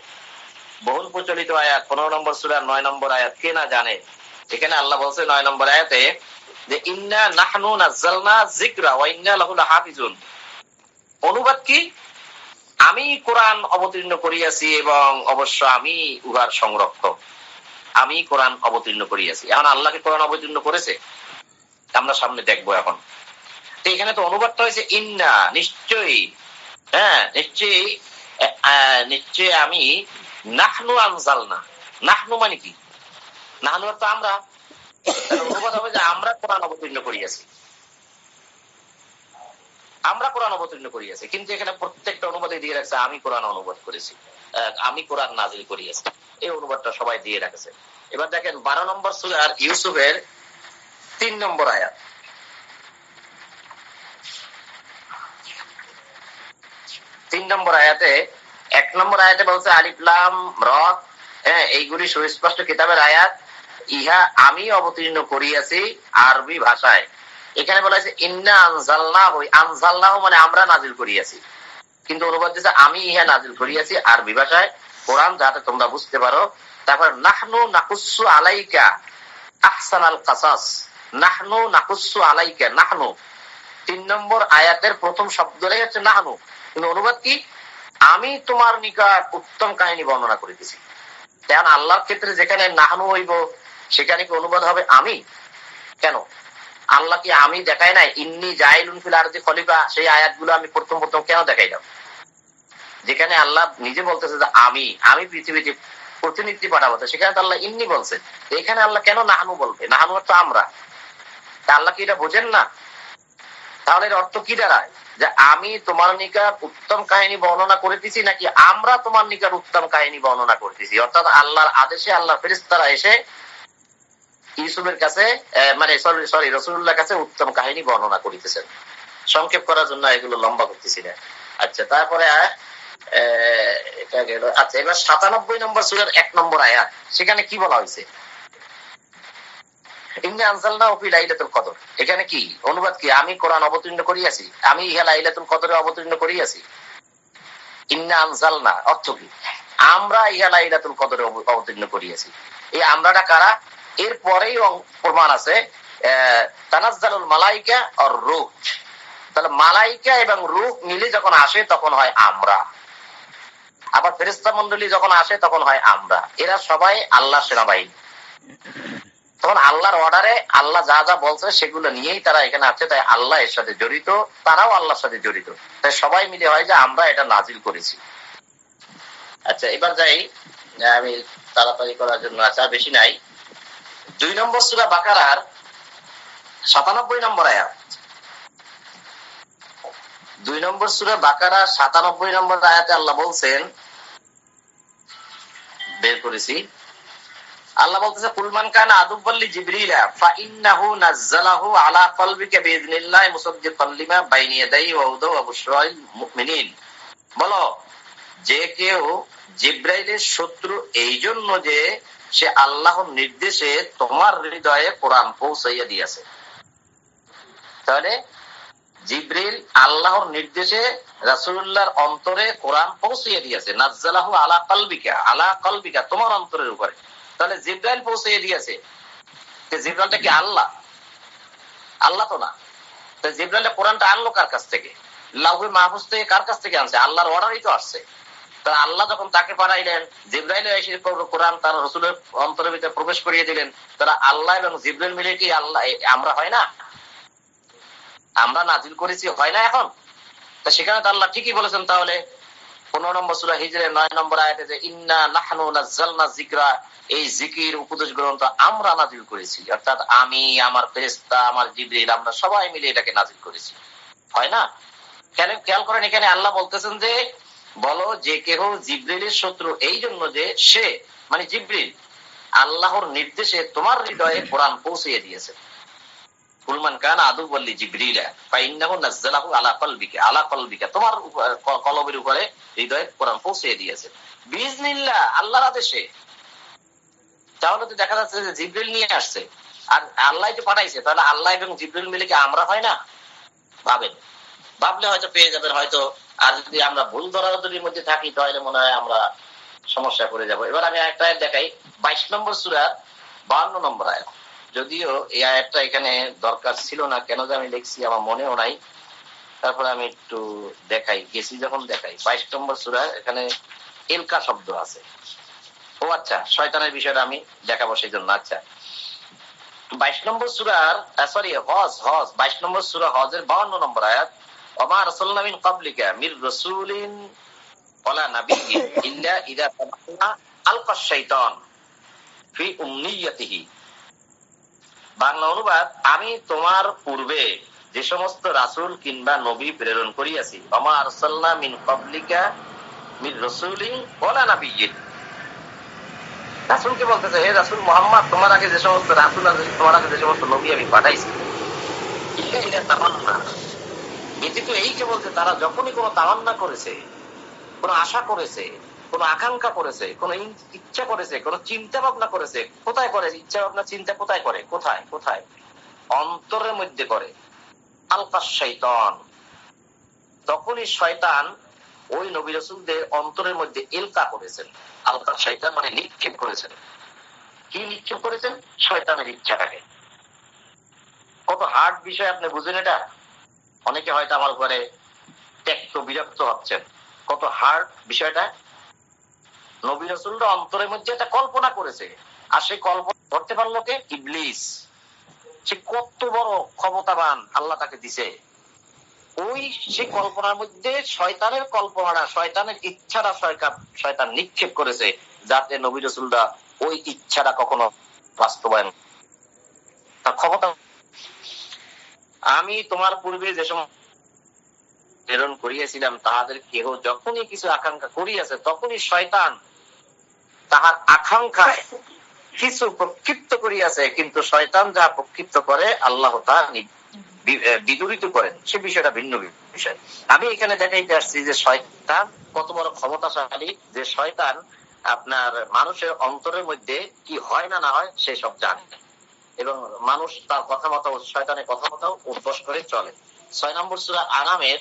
বহুল প্রচলিত আয়াত 15 নম্বর সূরা 9 নম্বর আয়াত, কে না জানে? এখানে আল্লাহ বলছে 9 নম্বর আয়াতে যে ইন্না নাহনু নাযালনা যিকরা ওয়া ইন্না লাহু লাহাফিজুন। অনুবাদ কি? আমি কোরআন অবতীর্ণ করিয়াছি এবং অবশ্য আমি উহার সংরক্ষক। আমি কোরআন অবতীর্ণ করিয়াছি। এখন আল্লাহকে কোরআন অবতীর্ণ করেছে, আমরা সামনে দেখবো। এখন এখানে তো অনুবাদটা হয়েছে ইন্না, নিশ্চয়ই, হ্যাঁ নিশ্চয়ই আমি, নাহনু আনজালনা। নাহনু মানে কি? নাহনু তো আমরা, অনুবাদ হবে যে আমরা কোরআন অবতীর্ণ করিয়াছি, আমরা কোরআন অবতীর্ণ করিয়াছি। কিন্তু এখানে প্রত্যেকটা অনুবাদে দিয়ে রাখছে আমি কোরআন অনুবাদ করেছি, আমি কোরআন নাজিল করিয়াছি। এই অনুবাদটা সবাই দিয়ে রাখছে। এবার দেখেন 12 নম্বর সূরা ইউসুফের 3 নম্বর আয়াত। 3 নম্বর আয়াতে 1 নম্বর আয়াতে বলছে আলিফ লাম র, এইগুলি সুস্পষ্ট কিতাবের আয়াত, ইহা আমি অবতীর্ণ করিয়াছি আরবি ভাষায়। এখানে বলা হয়েছে ইন্না আনজালনাহু, আনজালনাহু মানে আমরা নাজিল করিয়াছি, কিন্তু অনুবাদ দিয়েছে আমি ইহা নাজিল করিয়াছি আরবি ভাষায়, কোরআন, যাতে তোমরা বুঝতে পারো। তারপর নাহনু নাকুসু আলাইকা আহসানাল কাসাস। নাহনু নাকুসু আলাইকা, নাহনু 3 নম্বর আয়াতের প্রথম শব্দটাই হচ্ছে নাহনু, কিন্তু অনুবাদ কি? আমি তোমার নিকট উত্তম কাহিনী বর্ণনা করিতেছি। তেমন আল্লাহর ক্ষেত্রে যেখানে নাহনু হইব সেখানে কি অনুবাদ হবে আমি? কেন? আল্লাহ কি আমি দেখাই নাই ইন্নী জাইলুন ফিল আরদি খলিফা? সেই আয়াতগুলো আমি প্রথম কেন দেখাইলাম? যেখানে আল্লাহ নিজে বলতেছে যে আমি পৃথিবীতে প্রতিনিধি পাঠাবো, সেখানে তো আল্লাহ ইন্নি বলছে। এখানে আল্লাহ কেন নাহনু বলবে? নাহনু তো আমরা। তা আল্লাহ কি এটা বোঝেন না? তাহলে এর অর্থ কি দাঁড়ায়? যে আমি তোমার নিকট উত্তম কাহিনী বর্ণনা করিতেছি, নাকি আমরা তোমার নিকট উত্তম কাহিনী বর্ণনা করতেছি? অর্থাৎ আল্লাহর আদেশে আল্লাহ ফেরেশতারা এসে ইউসুফের কাছে, মানে সরি রাসূলুল্লাহর কাছে উত্তম কাহিনী বর্ণনা করিতেছেন। সংক্ষেপ করার জন্য এগুলো লম্বা করতেছি না। আচ্ছা, তারপরে এটা গেল। আচ্ছা, এবার 97 নম্বর সূরার 1 নম্বর আয়াত, সেখানে কি বলা হয়েছে? ইন্না আনজালনাহু ফি লাইলাতুল কদর। এখানে কি অনুবাদ কি? আমি কোরআন অবতীর্ণ করিয়াছি, আমি ইহা লাইলাতুল কদরে অবতীর্ণ করিয়াছি। ইন্না আনজালনা অর্থ কি? আমরা ইহা লাইলাতুল কদরে অবতীর্ণ করিয়াছি। এই আমরাটা কারা? এর পরেই প্রমাণ আছে তানাজ্জালুল মালাইকা আর রূহ। তাহলে মালাইকা এবং রূহ মিলে যখন আসে তখন হয় আমরা, আবার ফেরেশতা মণ্ডলী যখন আসে তখন হয় আমরা। এরা সবাই আল্লাহ সেনাবাহিনী। তখন আল্লাহর অর্ডারে আল্লাহ যা যা বলছে সেগুলো নিয়েই তারা এখানে আছে, তাই আল্লাহ এর সাথে জড়িত, তারাও আল্লাহর সাথে জড়িত, তাই সবাই মিলে হয় যে আমরা এটা নাজিল করেছি। আচ্ছা, এবার যাই আমি তাড়াতাড়ি করার জন্য, আচ্ছা বেশি নাই। 2 নম্বর সূরা বাকারার 97 নম্বর আয়াত। 2 নম্বর সূরা বাকারার 97 নম্বর আয়াতে আল্লাহ বলছেন, বের করেছি, আল্লাহ বলতেছে কুলমান কানা আদুব্বাল্লি জিবরিলা ফাইন্নাহু নাযালাহু আলা কলবিকা বিইذনিল্লাহি মুসাদ্দিকান লিমা বাইনা ইয়াদাইহি ওয়া হুদা ওয়া বুশরাল মুমিনিন। বলো, যে কেউ জিবরাইলের শত্রু এই জন্য যে সে আল্লাহর নির্দেশে তোমার হৃদয়ে কোরআন পৌঁছাইয়া দিয়েছে। তাহলে জিবরিল আল্লাহর নির্দেশে রাসূলুল্লাহর অন্তরে কোরআন পৌঁছিয়ে দিয়েছে। নাযালাহু আলা কলবিকা, আলা কলবিকা তোমার অন্তরের উপরে। তাহলে জিবরাইল পৌঁছিয়ে দিয়েছে। জিবরাইলটা কি আল্লাহ? আল্লাহ তো না। জিবরাইল কোরআনটা আনলো কার কাছ থেকে? লাউহে মাহফুজ থেকে কার কাছ থেকে আনছে? আল্লাহর অর্ডারই তো আসছে। তা আল্লাহ যখন তাকে পাঠাইলেন, জিবরাইল এসে কোরআন তার রাসূলের অন্তরের ভিতরে প্রবেশ করিয়ে দিলেন। তারা আল্লাহ এবং জিবরাইল মিলে কি আল্লাহ আমরা হয় না? আমরা নাজিল করেছি হয় না এখন? তা সেখানে তো আল্লাহ ঠিকই বলেছেন। তাহলে 15 নম্বর সূরা হিজরের 9 নম্বর আয়াতে যে ইন্না নাহনু নাযালনা যিকরা, এই জিকির উপদেশ গ্রন্থ আমরা নাজিল করেছি, অর্থাৎ আমি, আমার ফেরেশতা, আমার জিবরিল, আমরা সবাই মিলে এটাকে নাজিল করেছি। হয় না? কেন? খেয়াল করেন, এখানে আল্লাহ বলতেছেন যে বলো যে কেহ জিবরিলের শত্রু এই জন্য যে সে মানে জিবরিল আল্লাহর নির্দেশে তোমার হৃদয়ে কোরআন পৌঁছিয়ে দিয়েছে। কুলমান কানা আদুব্বাল্লি জিবরিলা ফাইন্নাহু নাযালাহু আলা কলবিকা, আলা কলবিকা তোমার কলবের উপরে হৃদয়ে কোরআন পৌঁছিয়ে দিয়েছে বিইذনিল্লাহ, আল্লাহর আদেশে। তাহলে তো দেখা যাচ্ছে যে জিবরিল নিয়ে আসছে আর আল্লাহ যে পাঠাইছে, তাহলে আল্লাহ এবং জিবরিল মিলে কি আমরা হয় না? ভাবেন, ভাবলে হয়তো পেয়ে যাবেন হয়তো। আর যদি আমরা ভুল ধরাধরির মধ্যে থাকি তাহলে মনে হয় আমরা সমস্যা করে যাব। এবার আমি একটা আয়াত দেখাই, 22 নম্বর সূরার 52 নম্বর আয়াত। যদিও এই আয়াতটা এখানে দরকার ছিল না, কেন যে আমি লিখছি আমার মনেও নাই। তারপরে আমি একটু দেখাই, গেছি যখন দেখাই। 22 নম্বর সূরা, এখানে ইলকা শব্দ আছে। ও আচ্ছা, শয়তানের বিষয়টা আমি দেখাবো সেই জন্য। আচ্ছা, 22 নম্বর সূরার সরি হজ 22 নম্বর সূরা হজের 52 নম্বর আয়াত, ওমা আরসালনা মিন ক্বাবলিকা মির রাসূলিন ওয়ালা নাবিয়্যিন ইল্লা ইযা তামান্না আলকা শাইতান ফি উমনিয়্যাতিহি। বাংলা অনুবাদ, আমি তোমার পূর্বে যে সমস্ত রাসূল কিংবা নবী প্রেরণ করিয়াছি, ওমা আরসালনা মিন ক্বাবলিকা মির রাসূলিন ওয়ালা নাবিয়্যিন। রাসূলকে বলতেছে, হে রাসূল মুহাম্মদ, তোমার আগে যে সমস্ত রাসূল আছে, তোমার আগে যে সমস্ত নবী আমি পাঠাইছি, ইল্লা ইযা তামান্না, এটি তো এই যে বলছে তারা যখনই কোনো তামান্না করেছে, কোন আশা করেছে, কোন আকাঙ্ক্ষা করেছে, কোন ইচ্ছা করেছে, কোন চিন্তা ভাবনা করেছে। কোথায় করে ইচ্ছা ভাবনা চিন্তা? কোথায় করে? কোথায় কোথায়? অন্তরের মধ্যে করে। আলকা শয়তান, তখনই শয়তান ওই নবী রাসূলদের অন্তরের মধ্যে ইলকা করেছেন। আলকা শয়তান মানে নিক্ষেপ করেছেন। কি নিক্ষেপ করেছেন? শয়তানের ইচ্ছাটাকে। কত হার্ড বিষয় আপনি বুঝেন এটা? অনেকে হয়তো আমার উপরে ত্যক্ত বিরক্ত হচ্ছেন। কত হার্ড বিষয়টা। নবী রাসূলরা অন্তরের মধ্যে একটা কল্পনা করেছে, আর সেই কল্পনা ধরতে পারলো কে? ইবলিস। সে কত বড় ক্ষমতাবান আল্লাহ তাকে দিছে। ওই সে কল্পনার মধ্যে শয়তানের কল্পনাটা, শয়তানের ইচ্ছাটা শয়তান নিক্ষেপ করেছে, যাতে নবী রাসূলরা ওই ইচ্ছাটা কখনো বাস্তবায়ন তার ক্ষমতা। আমি তোমার পূর্বে যে সময় প্রেরণ করিয়াছিলাম তাহাদের কেহ যখনই কিছু আকাঙ্ক্ষা করিয়াছে, তখনই শয়তান তাহার আকাঙ্ক্ষায় কিছু প্রক্ষিপ্ত করিয়াছে, কিন্তু শয়তান যাহা প্রক্ষিপ্ত করে আল্লাহ তাহা বিদূরিত করেন, সে বিষয়টা ভিন্ন বিষয়। আমি এখানে দেখাইতে আসছি যে শয়তান কত বড় ক্ষমতাশালী, যে শয়তান আপনার মানুষের অন্তরের মধ্যে কি হয় না না হয় সে সব জানে, এবং মানুষ তার কথা মতো, শয়তানের কথা মতো উদ্বোস করে চলে। 6 নম্বর সূরা আনামের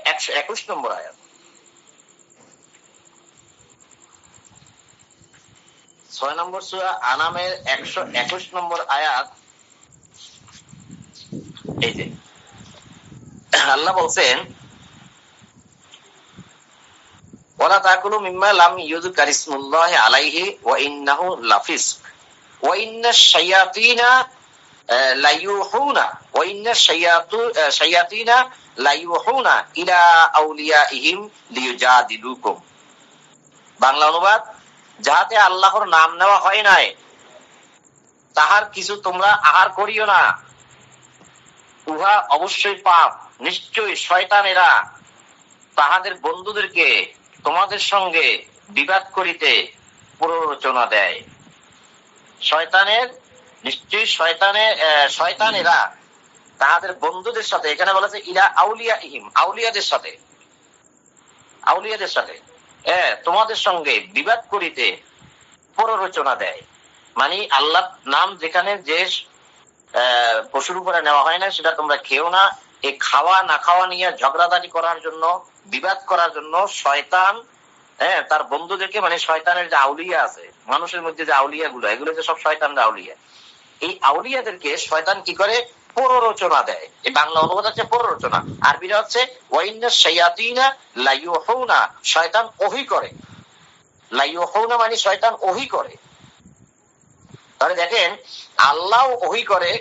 121 নম্বর আয়াত। 6 নম্বর সূরা আনামের 121 নম্বর আয়াত। এই যে আল্লাহ বলছেন, ওয়ালা তাকুলু মিম্মা লাম ইউযকার ইসমুল্লাহি আলাইহি ওয়া ইন্নাহু লাফিসক ওয়াইন্নাশ শায়াতিনা লাইয়ুহুনা ওয়াইন্নাশ শায়াতিনা লাইয়ুহুনা ইলা আউলিয়াইহিম লিয়ুজাদিলুকুম। বাংলা অনুবাদ, যাহাতে আল্লাহর নাম নেওয়া হয় নাই তাহার কিছু তোমরা আহার করিও না, উহা অবশ্যই পাপ। নিশ্চয়ই শয়তানেরা তাহাদের বন্ধুদেরকে তোমাদের সঙ্গে বিবাদ করিতে প্ররোচনা দেয়। শয়তানেরা তাহাদের বন্ধুদের সাথে, এখানে বলেছে ইলা আউলিয়া ইহিম, আউলিয়াদের সাথে তোমাদের সঙ্গে বিবাদ করিতে প্ররোচনা দেয়। মানে আল্লাহ নাম যেখানে যে পশুর উপরে নেওয়া হয় না সেটা তোমরা খেও না। এই খাওয়া না খাওয়া নিয়ে ঝগড়াঝাটি করার জন্য, বিবাদ করার জন্য শয়তান তার বন্ধুদেরকে, মানে শয়তানের যে আউলিয়া আছে, মানুষের মধ্যে যে আউলিয়া গুলো, এগুলো যে সব শয়তানের আউলিয়া, এই আউলিয়াদেরকে শয়তান কি করে? প্ররোচনা দেয়। এই বাংলা অনুবাদ হচ্ছে প্ররোচনা, আরবিটা হচ্ছে ওয়াইন্নাশ শায়াতিনা লাইয়ুহুনা, শয়তান ওহী করে। লাইয়ুহুনা মানে শয়তান ওহী করে। তাহলে দেখেন, আল্লাহ ওহী করে,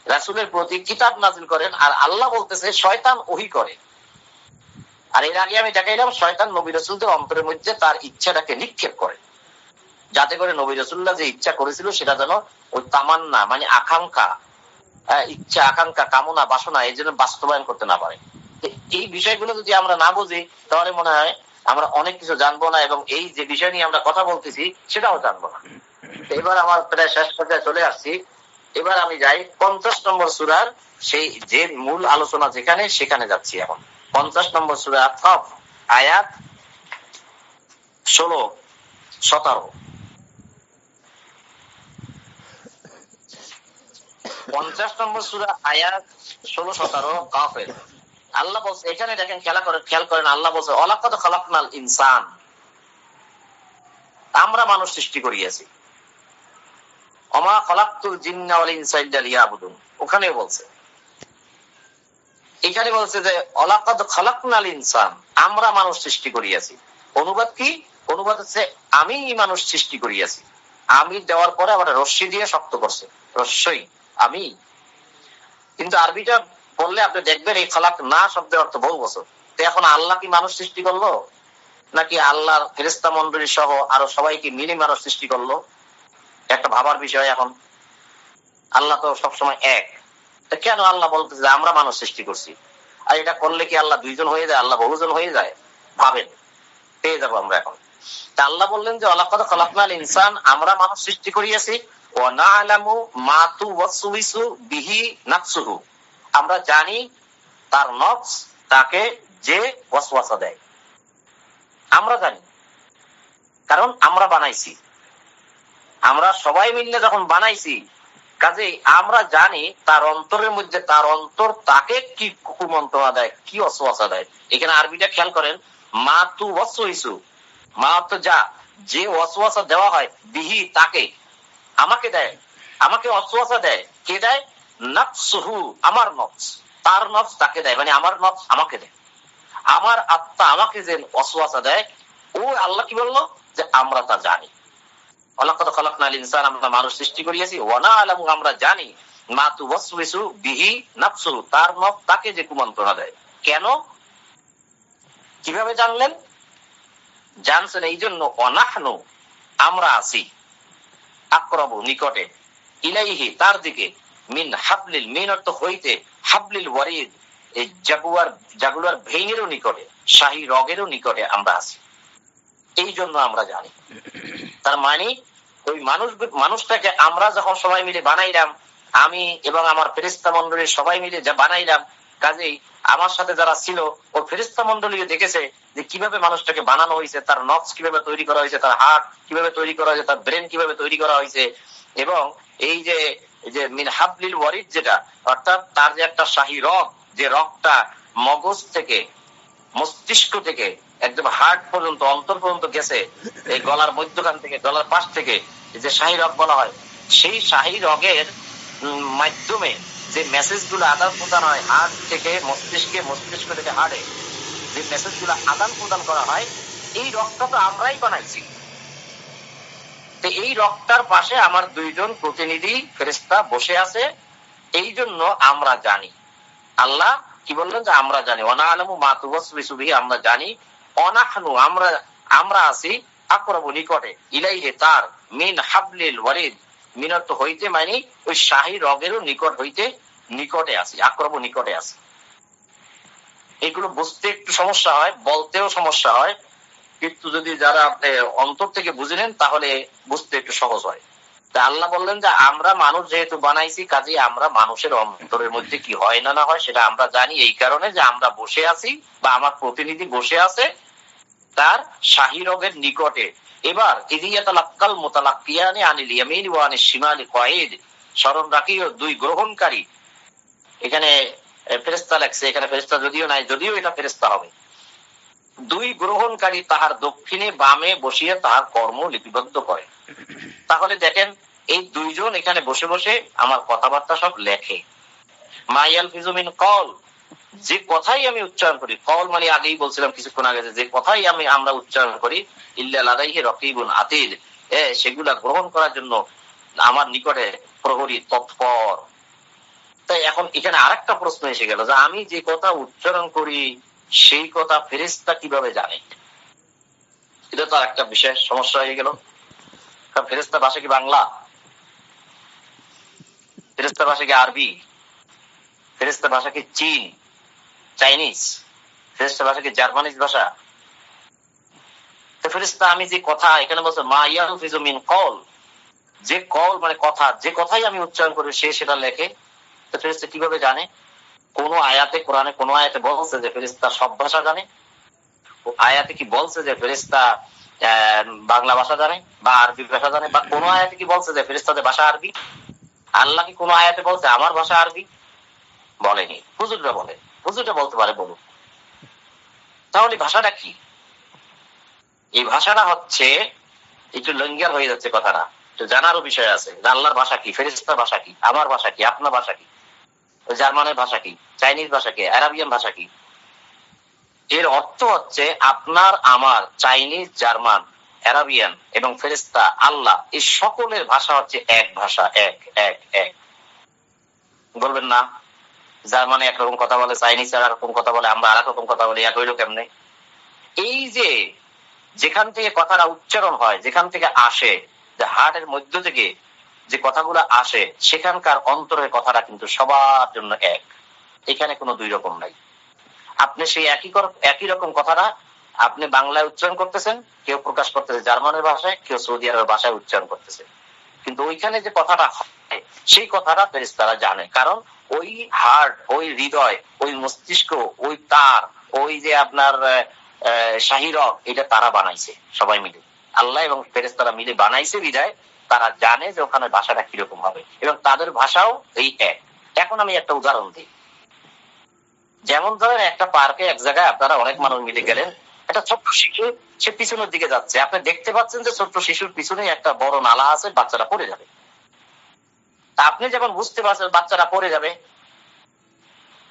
রাসূলের প্রতি কিতাব নাযিল করেন, আর আল্লাহ বলতেছে শয়তান ওহী করে। আর এর আগে আমি দেখাইলাম শয়তান নবী রাসূলদের অন্তরের মধ্যে তার ইচ্ছাটাকে নিক্ষেপ করে, যাতে করে নবী রাসূলুল্লাহ যে ইচ্ছা করেছিল সেটা যেন ওই তামান্না মানে আকাঙ্ক্ষা, ইচ্ছা আকাঙ্ক্ষা, কামনা বাসনা এই জন্য বাস্তবায়ন করতে না পারে। এই বিষয়গুলো যদি আমরা না বুঝি তাহলে মনে হয় আমরা অনেক কিছু জানবো না, এবং এই যে বিষয় নিয়ে আমরা কথা বলতেছি সেটাও জানবো না। এবার আমার প্রায় শেষ পর্যায়ে চলে আসছি। এবার আমি যাই 50 নম্বর সূরার সেই যে মূল আলোচনা যেখানে, সেখানে যাচ্ছি এখন। 50 নম্বর সূরা কফ, আয়াত 16-17। 50 নম্বর সূরা আয়াত 16-17 কাফের। আল্লাহ বলছে, এখানে দেখেন, খেয়াল করেন, আল্লাহ বলছে ওয়ালাকাদ খালাকনাল ইনসান, আমরা মানুষ সৃষ্টি করিয়াছি। ওমা খালাকতুল জিন্না ওয়াল ইনসা ইল্লা লিয়াবুদুন, ওখানেও বলছে। এখানে বলছে যে ওয়ালাকাদ খালাকনাল ইনসান, আমরা মানুষ সৃষ্টি করিয়াছি। অনুবাদ কি? অনুবাদ হচ্ছে আমি মানুষ সৃষ্টি করিয়াছি। আমি দেওয়ার পরে আবার রশ্মি দিয়ে শক্ত করছে, রস্যই আমি। কিন্তু আরবিটা বললে আপনি দেখবেন এই খালাক না শব্দের অর্থ বহু বছর। তো এখন আল্লাহ কি মানুষ সৃষ্টি করলো, নাকি আল্লাহর ফেরেশতা মণ্ডলী সহ আরো সবাইকে মিলে মানুষ সৃষ্টি করলো? একটা ভাবার বিষয়। এখন আল্লাহ তো সবসময় এক, কেন আল্লাহ বলতেছে যে আমরা মানুষ সৃষ্টি করছি? আর এটা করলে কি আল্লাহ দুইজন হয়ে যায়, আল্লাহ বহুজন হয়ে যায়? ভাবেন, পেয়ে যাবো আমরা এখন। তা আল্লাহ বললেন যে ওয়ালাকাদ খালাকনাল ইনসান, আমরা মানুষ সৃষ্টি করিয়াছি। ওয়া না'লামু মা তুওয়াসওয়িসু বিহি নাফসুহু, আমরা জানি তার নফস তাকে যে ওয়াসওয়াসা দেয়। আমরা জানি, কারণ আমরা বানাইছি, আমরা সবাই মিলে যখন বানাইছি, কাজেই আমরা জানি তার অন্তরের মধ্যে, তার অন্তর তাকে কি কুমন্ত্রণা দেয়, কি ওয়াসওয়াসা দেয়। এখানে আরবিটা খেয়াল করেন, মা তু ওয়াসওয়িসু, মা তো যা, যে ওয়াসওয়াসা দেওয়া হয়, বিহি তাকে, আমাকে দেয়, আমাকে ওয়াসওয়াসা দেয়। কে দেয়? নাফসুহু, আমার নফস, তার নফস তাকে দেয়, মানে আমার নফস আমাকে দেয়, আমার আত্মা আমাকে যে ওয়াসওয়াসা দেয়। ও আল্লাহ কি বললো? যে আমরা তা জানি। ওয়ালাকাদ খালাকনাল ইনসান, আমরা মানুষ সৃষ্টি করিয়াছি। ওয়া না'লামু, আমরা জানি মা তুওয়াসওয়িসু বিহি নাফসুহু, তার নফস তাকে যে কুমন্ত্রণা দেয়। কেন, কিভাবে জানলেন? জানছেন এই জন্য, ওয়ানাহনু, আমরা আছি, আকরাবু, নিকটে, ইলাইহি, তার দিকে, মিন হাবলিল, মিন অর্থ হইতে, হাবলিল ওয়ারিদ, এই জাগুলার ভেইনেরও নিকটে, শাহী রগেরও নিকটে আমরা আছি। এই জন্য আমরা জানি। তার মানে ওই মানুষটাকে আমরা যখন সবাই মিলে বানাইলাম, আমি এবং আমার ফেরেশতা মণ্ডলী সবাই মিলে যা বানাইলাম, কাজেই আমার সাথে যারা ছিল ও ফেরেশতা মণ্ডলীও দেখেছে যে কিভাবে মানুষটাকে বানানো হয়েছে, তার নফস কিভাবে তৈরি করা হয়েছে, তার হার্ট কিভাবে তৈরি করা হয়েছে, তার ব্রেন কিভাবে তৈরি করা হয়েছে। এবং এই যে মিন হাবলিল ওয়ারিদ, যেটা অর্থাৎ তার যে একটা শাহী রগ, যে রগটা মগজ থেকে, মস্তিষ্ক থেকে একদম হার্ট পর্যন্ত, অন্তর পর্যন্ত গেছে, এই গলার মধ্যখান থেকে, গলার পাশ থেকে যে শাহী রগ বলা হয়, সেই শাহী রগের মাধ্যমে যে মেসেজ গুলো আদান প্রদান হয় হার্ট থেকে মস্তিষ্কে, মস্তিষ্ক থেকে হার্টে, যে মেসেজ গুলো আদান প্রদান করা হয়, এই রগটা তো আমরাই বানাইছি। এই রকটার পাশে আমার দুইজন প্রতিনিধি ফেরেশতা বসে আছে, এই জন্য আমরা জানি। আল্লাহ কি বললেন যে আমরা জানি, ওয়ানালামু মা তুওয়াসবিসু বিহি, আমরা জানি, অনাহনু আমরা আছি, আকরাবু নিকটে, ইলাইহি তার, মিন হাবলিল ওয়ারিদ, মিনত হইতে মানে ওই শাহী রগেরও নিকট হইতে নিকটে আছি, আকরাবু নিকটে আছি। এগুলো বুঝতে একটু সমস্যা হয়, বলতেও সমস্যা হয়, কিন্তু যদি যারা আপনি অন্তর থেকে বুঝে নেন তাহলে বুঝতে একটু সহজ হয়। তা আল্লাহ বললেন যে আমরা মানুষ যেহেতু বানাইছি, কাজে আমরা মানুষের অন্তরের মধ্যে কি হয় না না হয় সেটা আমরা জানি, এই কারণে যে আমরা বসে আছি বা আমার প্রতিনিধি বসে আছে তার শাহী রগের নিকটে। এবার ইদিয়াতালাক্কাল মুতালাক্কিয়ানি আনিল ইয়ামিন ওয়া আনিশ শিমালি কাঈদ, স্মরণ রাখিও দুই গ্রহণকারী, এখানে ফেরেশতা লেখছে, এখানে ফেরেশতা যদিও নাই, যদিও এটা ফেরেশতা হবে, দুই গ্রহণকারী তাহার দক্ষিণে বামে বসিয়ে তাহার কর্ম লিপিবদ্ধ করে। তাহলে দেখেন এই দুইজন এখানে বসে বসে আমার কথাবার্তা সব লেখে। মাইয়াল ফিজুমিন কল, যে কথাই আমি উচ্চারণ করি, কল মানে আগেই বলছিলাম কিছুক্ষণ আগে, যে কথাই আমরা উচ্চারণ করি, ইল্লা লাদাইহি রাকিবুন আতীদ, সেগুলা গ্রহণ করার জন্য আমার নিকটে প্রহরী তৎপর। তাই এখন এখানে আরেকটা প্রশ্ন এসে গেল যে আমি যে কথা উচ্চারণ করি সেই কথা ফেরেশতা কিভাবে জানে? এটা তো একটা বিশেষ সমস্যা হয়ে গেল। ফেরেশতা ভাষা কি বাংলা? ফেরেশতা ভাষা কি আরবি? ফেরেশতা ভাষা কি চীন, চাইনিজ? ফেরেশতা ভাষা কি জার্মানিজ ভাষা? তো ফেরেশতা আমি যে কথা, এখানে বলছে মা ইয়ালফিজু মিন কল, যে কল মানে কথা, যে কথাই আমি উচ্চারণ করি সে সেটা লেখে। তো ফেরেশতা কিভাবে জানে? কোন আয়াতে, কোরআনে কোন আয়াতে বলছে যে ফেরেশতা সব ভাষা জানে? আয়াতে কি বলছে যে ফেরেশতা বাংলা ভাষা জানে বা আরবি ভাষা জানে? বা কোন আয়াতে কি বলছে যে ফেরেশতাদের ভাষা আরবি? আল্লাহ কি কোন আয়াতে বলছে আমার ভাষা আরবি? বলেনি। হুজুররা বলে, হুজুররা বলতে পারে, বলুন। তাহলে ভাষাটা কি? এই ভাষাটা হচ্ছে, একটু লঙ্গিয়ার হয়ে যাচ্ছে কথাটা, তো জানারও বিষয় আছে। আল্লাহর ভাষা কি, ফেরেশতার ভাষা কি, আমার ভাষা কি, আপনার ভাষা কি, জার্মানের ভাষা কি, চাইনিজ ভাষা কি, আরাবিয়ান ভাষা কি? এর অর্থ হচ্ছে আপনার আমার, চাইনিজ, জার্মান, আরাবিয়ান এবং ফেরেশতা, আল্লাহ, এই সকলের ভাষা হচ্ছে এক ভাষা, এক এক এক। বলবেন না জার্মানে একরকম কথা বলে, চাইনিজ আর রকম কথা বলে, আমরা আর রকম কথা বলি, এক হইল কেমনে? এই যে যেখান থেকে কথাটা উচ্চারণ হয়, যেখান থেকে আসে, যে হার্টের মধ্য থেকে যে কথাগুলো আসে, সেখানকার অন্তরের কথাটা কিন্তু সবার জন্য এক, এখানে কোনো দুই রকম নাই। আপনি সেই একই রকম কথাটা আপনি বাংলায় উচ্চারণ করতেছেন, কেউ প্রকাশ করতেছে জার্মানের ভাষায়, কেউ সৌদি আরবের ভাষায় উচ্চারণ করতেছে, কিন্তু ওইখানে যে কথাটা হয় সেই কথাটা ফেরেশতারা জানে, কারণ ওই হার্ট, ওই হৃদয়, ওই মস্তিষ্ক, ওই তার, ওই যে আপনার শাহী রগ, এটা তারা বানাইছে সবাই মিলে, আল্লাহ এবং ফেরেশতারা মিলে বানাইছে বিধায় তারা জানে যে ওখানে ভাষাটা কিরকম হবে, এবং তাদের ভাষাও এই এক। এখন আমি একটা উদাহরণ দিই। যেমন ধরেন একটা পার্কে এক জায়গায় আপনারা অনেক মানুষ মিলে গেলেন, একটা ছোট্ট শিশু সে পিছনের দিকে যাচ্ছে, আপনি দেখতে পাচ্ছেন যে ছোট্ট শিশুর পিছনে একটা বড় নালা আছে, বাচ্চারা পড়ে যাবে। আপনি যেমন বুঝতে পারছেন বাচ্চারা পড়ে যাবে,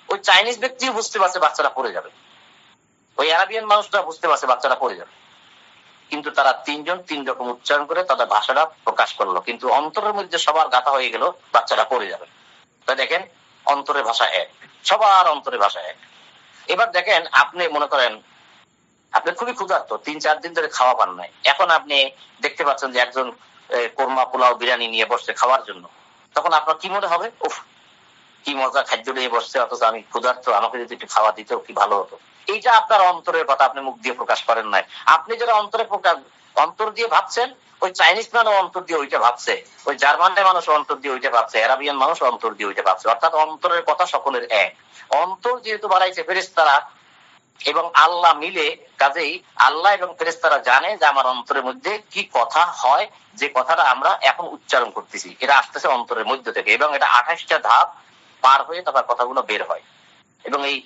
ওই চাইনিজ ব্যক্তিও বুঝতে পারছে বাচ্চারা পড়ে যাবে, ওই আরাবিয়ান মানুষটা বুঝতে পারছে বাচ্চারা পড়ে যাবে, কিন্তু তারা তিনজন তিন রকম উচ্চারণ করে তাদের ভাষাটা প্রকাশ করলো, কিন্তু অন্তরের মধ্যে সবার গাথা হয়ে গেল বাচ্চারা পড়ে যাবে। তা দেখেন অন্তরের ভাষা এক, সবার অন্তরের ভাষা এক। এবার দেখেন আপনি মনে করেন আপনি খুবই ক্ষুধার্ত, 3-4 দিন ধরে খাওয়া পান নাই, এখন আপনি দেখতে পাচ্ছেন যে একজন কোরমা, পোলাও, বিরিয়ানি নিয়ে বসছে খাওয়ার জন্য, তখন আপনার কি মনে হবে? উফ, কি মজা, খাদ্য নিয়ে বসছে, অথচ আমি ক্ষুধার্ত, আমাকে যদি একটু খাওয়া দিত কি ভালো হতো। এইটা আপনার অন্তরের কথা, আপনি মুখ দিয়ে প্রকাশ করেন নাই। আপনি যারা অন্তর দিয়ে ভাবছেন, ওই চাইনিজ মানুষ অন্তর দিয়ে ওইটা ভাবছে, ওই জার্মানের মানুষ অন্তর দিয়ে ওইটা ভাবছে, আরাবিয়ান মানুষ অন্তর দিয়ে ওইটা ভাবছে, অর্থাৎ অন্তরের কথা সকলের এক। অন্তর যেহেতু বাড়াইছে ফেরেশতারা এবং আল্লাহ মিলে, কাজেই আল্লাহ এবং ফেরেশতারা জানে যে আমার অন্তরের মধ্যে কি কথা হয়, যে কথাটা আমরা এখন উচ্চারণ করতেছি এটা আসতেছে অন্তরের মধ্য থেকে, এবং এটা 28টা ধাপ পার হয়ে তারপর কথাগুলো বের হয়, এবং এই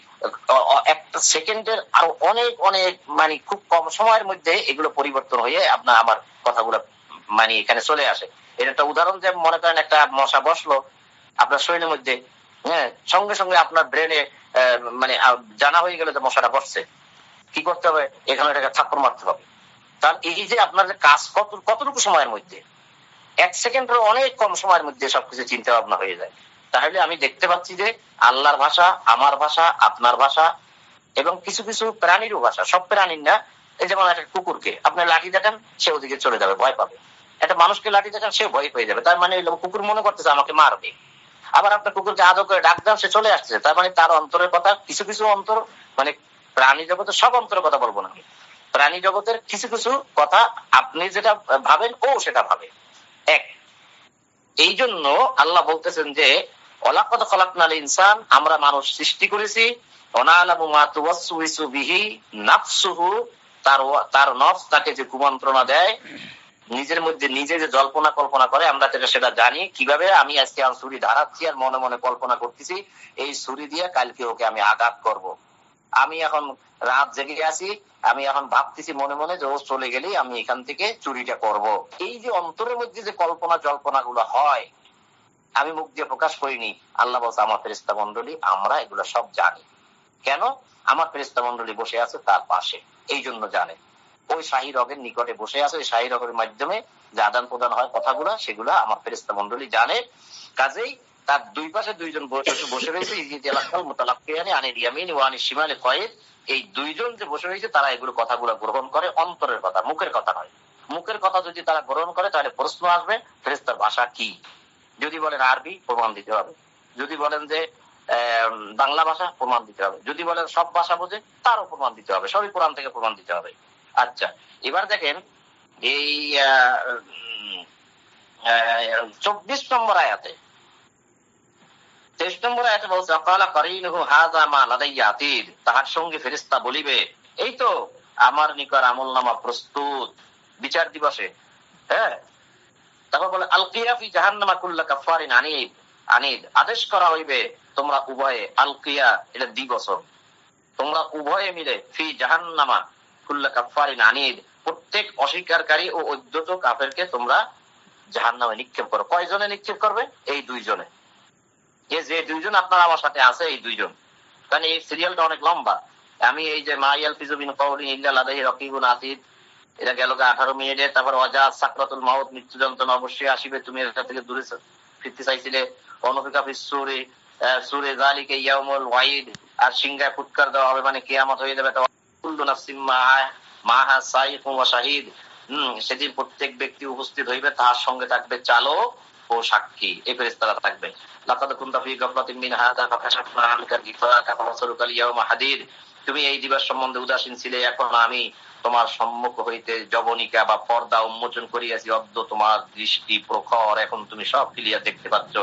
একটা সেকেন্ডের আরো অনেক অনেক মানে খুব কম সময়ের মধ্যে এগুলো পরিবর্তন হয়ে আপনার আমার কথাগুলো মানে এখানে চলে আসে। এর একটা উদাহরণ, যে মনে করেন একটা মশা বসলো আপনার শরীরের মধ্যে, হ্যাঁ, সঙ্গে সঙ্গে আপনার ব্রেনে মানে জানা হয়ে গেল যে মশাটা বসছে, কি করতে হবে? এখানে এটাকে থাপ্পড় মারতে হবে। তার এই যে আপনার কাজ কতটুকু সময়ের মধ্যে, এক সেকেন্ডের অনেক কম সময়ের মধ্যে সবকিছু চিন্তা ভাবনা হয়ে যায়। তাহলে আমি দেখতে পাচ্ছি যে আল্লাহর ভাষা, আমার ভাষা, আপনার ভাষা এবং কিছু কিছু প্রাণীরও ভাষা, সব প্রাণীর না। এই যেমন একটা কুকুরকে আপনি লাঠি দেখান, সে ওদিকে চলে যাবে, ভয় পাবে। একটা মানুষকে লাঠি দেখান, সে ভয় পেয়ে যাবে, তার মানে কুকুর মনে করতেছে আমাকে মারবে। আবার আপনার কুকুরকে আদর করে ডাক দাও, সে চলে আসছে, তার মানে তার অন্তরের কথা, কিছু কিছু অন্তর, মানে প্রাণী জগতের সব অন্তরের কথা বলবো না আমি, প্রাণী জগতের কিছু কিছু কথা আপনি যেটা ভাবেন ও সেটা ভাবে এক। এই জন্য আল্লাহ বলতেছেন যে ওয়ালাকাদ খালাকনাল ইনসান, আমরা মানুষ সৃষ্টি করেছি, ওয়ানালামু মা তুওয়াসওয়িসু বিহি নাফসুহু, তার নফস তাকে যে কুমন্ত্রণা দেয়, নিজের মধ্যে নিজে যে জল্পনা কল্পনা করে, আমরা সেটা জানি। কিভাবে? আমি আজকে ছুরি ধারাচ্ছি আর মনে মনে কল্পনা করতেছি এই ছুরি দিয়ে কালকে ওকে আমি আঘাত করব। আমি এখন রাত জেগে আছি, আমি এখন ভাবতেছি মনে মনে যে ও চলে গেলেই আমি এখান থেকে চুরিটা করব। এই যে অন্তরের মধ্যে যে কল্পনা জল্পনা গুলো হয়, আমি মুখ দিয়ে প্রকাশ করিনি। আল্লাহ বলছে আমার ফেরেশতা মন্ডলী আমরা এগুলো সব জানি। কেন? আমার ফেরেশতা মন্ডলী বসে আছে তার পাশে, এই জন্য জানে। ওই শাহী রগের নিকটে বসে আছে, ওই শাহী রগের মাধ্যমে যে আদান প্রদান হয় কথাগুলা, সেগুলা আমার ফেরেশতা মন্ডলী জানে। কাজেই তার দুই পাশে দুইজন বসে রয়েছে, এই দুইজন যে বসে রয়েছে তারা এগুলো কথাগুলো গ্রহণ করে, অন্তরের কথা, মুখের কথা নয়। মুখের কথা যদি তারা গ্রহণ করে তাহলে প্রশ্ন আসবে ফেরেশতার ভাষা কি। যদি বলেন আরবি, প্রমাণ দিতে হবে। যদি বলেন যে বাংলা ভাষা, প্রমাণ দিতে হবে। যদি বলেন সব ভাষা বোঝে, তারও প্রমাণ দিতে হবে। সবই কোরআন থেকে প্রমাণ দিতে হবে। আচ্ছা, এবার দেখেন এই 24 নম্বর আয়াতে, 23 নম্বর আয়াতে বলছে ওয়াকালা কারিনুহু হাযা মা লাদাইয়া আতীদ, তাহার সঙ্গে ফেরেশতা বলিবে এই তো আমার নিকট আমলনামা প্রস্তুত বিচার দিবসে। হ্যাঁ, তারপর বলে আলকিয়া ফি জাহান্নামা কুল্লা কাফফারিন আনিদ, আনিদ আদেশ করা হইবে তোমরা উভয়ে, আলকিয়া এটা দ্বিবচন, তোমরা উভয়ে মিলে ফি জাহান্নামা কুল্লা কাফফারিন আনিদ, প্রত্যেক অস্বীকারী ও উদ্ধত কাফেরকে তোমরা জাহান্নামে নিক্ষেপ করো। কয়জনে নিক্ষেপ করবে? এই দুইজনে। যে দুইজন আপনার আমার সাথে আছে, এই দুইজন। কারণ এই সিরিয়ালটা অনেক লম্বা। আমি এই যে মা ইয়ালফিযু মিন কাওলিন ইল্লা লাদাইহি রাকিবুন আতীদ, এটা গেল 18 মিনিটে। তারপর ওয়াজাত সাকরাতুল মাউত, মৃত্যু যন্ত্রণা অবশ্যই আসিবে, তুমি এটা থেকে দূরে ফিরতে চাইছিলে। অনুফিকা ফিস সূরি, সূরা যালিকা ইয়াউমুল ওয়াইদ, আর সিংহায় ফুৎকার দেওয়া হবে, মানে কিয়ামত হয়ে যাবে। কুল্লু নাফসিন মাহা সাইকুন ওয়া শাহিদ, সেদিন প্রত্যেক ব্যক্তি উপস্থিত হইবে, তার সঙ্গে থাকবে চালক ও সাক্ষী, এই ফেরেশতারা থাকবে। লাকাদ কুনতা ফি গাফলাতিন মিন হাযা ফাকাশাফনা আনকা গিফারাকা ফাবসারুকা আল-ইয়াওমা হাদীদ, তুমি এই দিবস সম্বন্ধে উদাসীন ছিলে, এখন আমি তোমার সম্মুখ হইতে জবনিকা বা পর্দা উন্মোচন করিয়াছি, অদ্য তোমার দৃষ্টি প্রখর, এখন তুমি সব ক্লিয়ার দেখতে পাচ্ছ।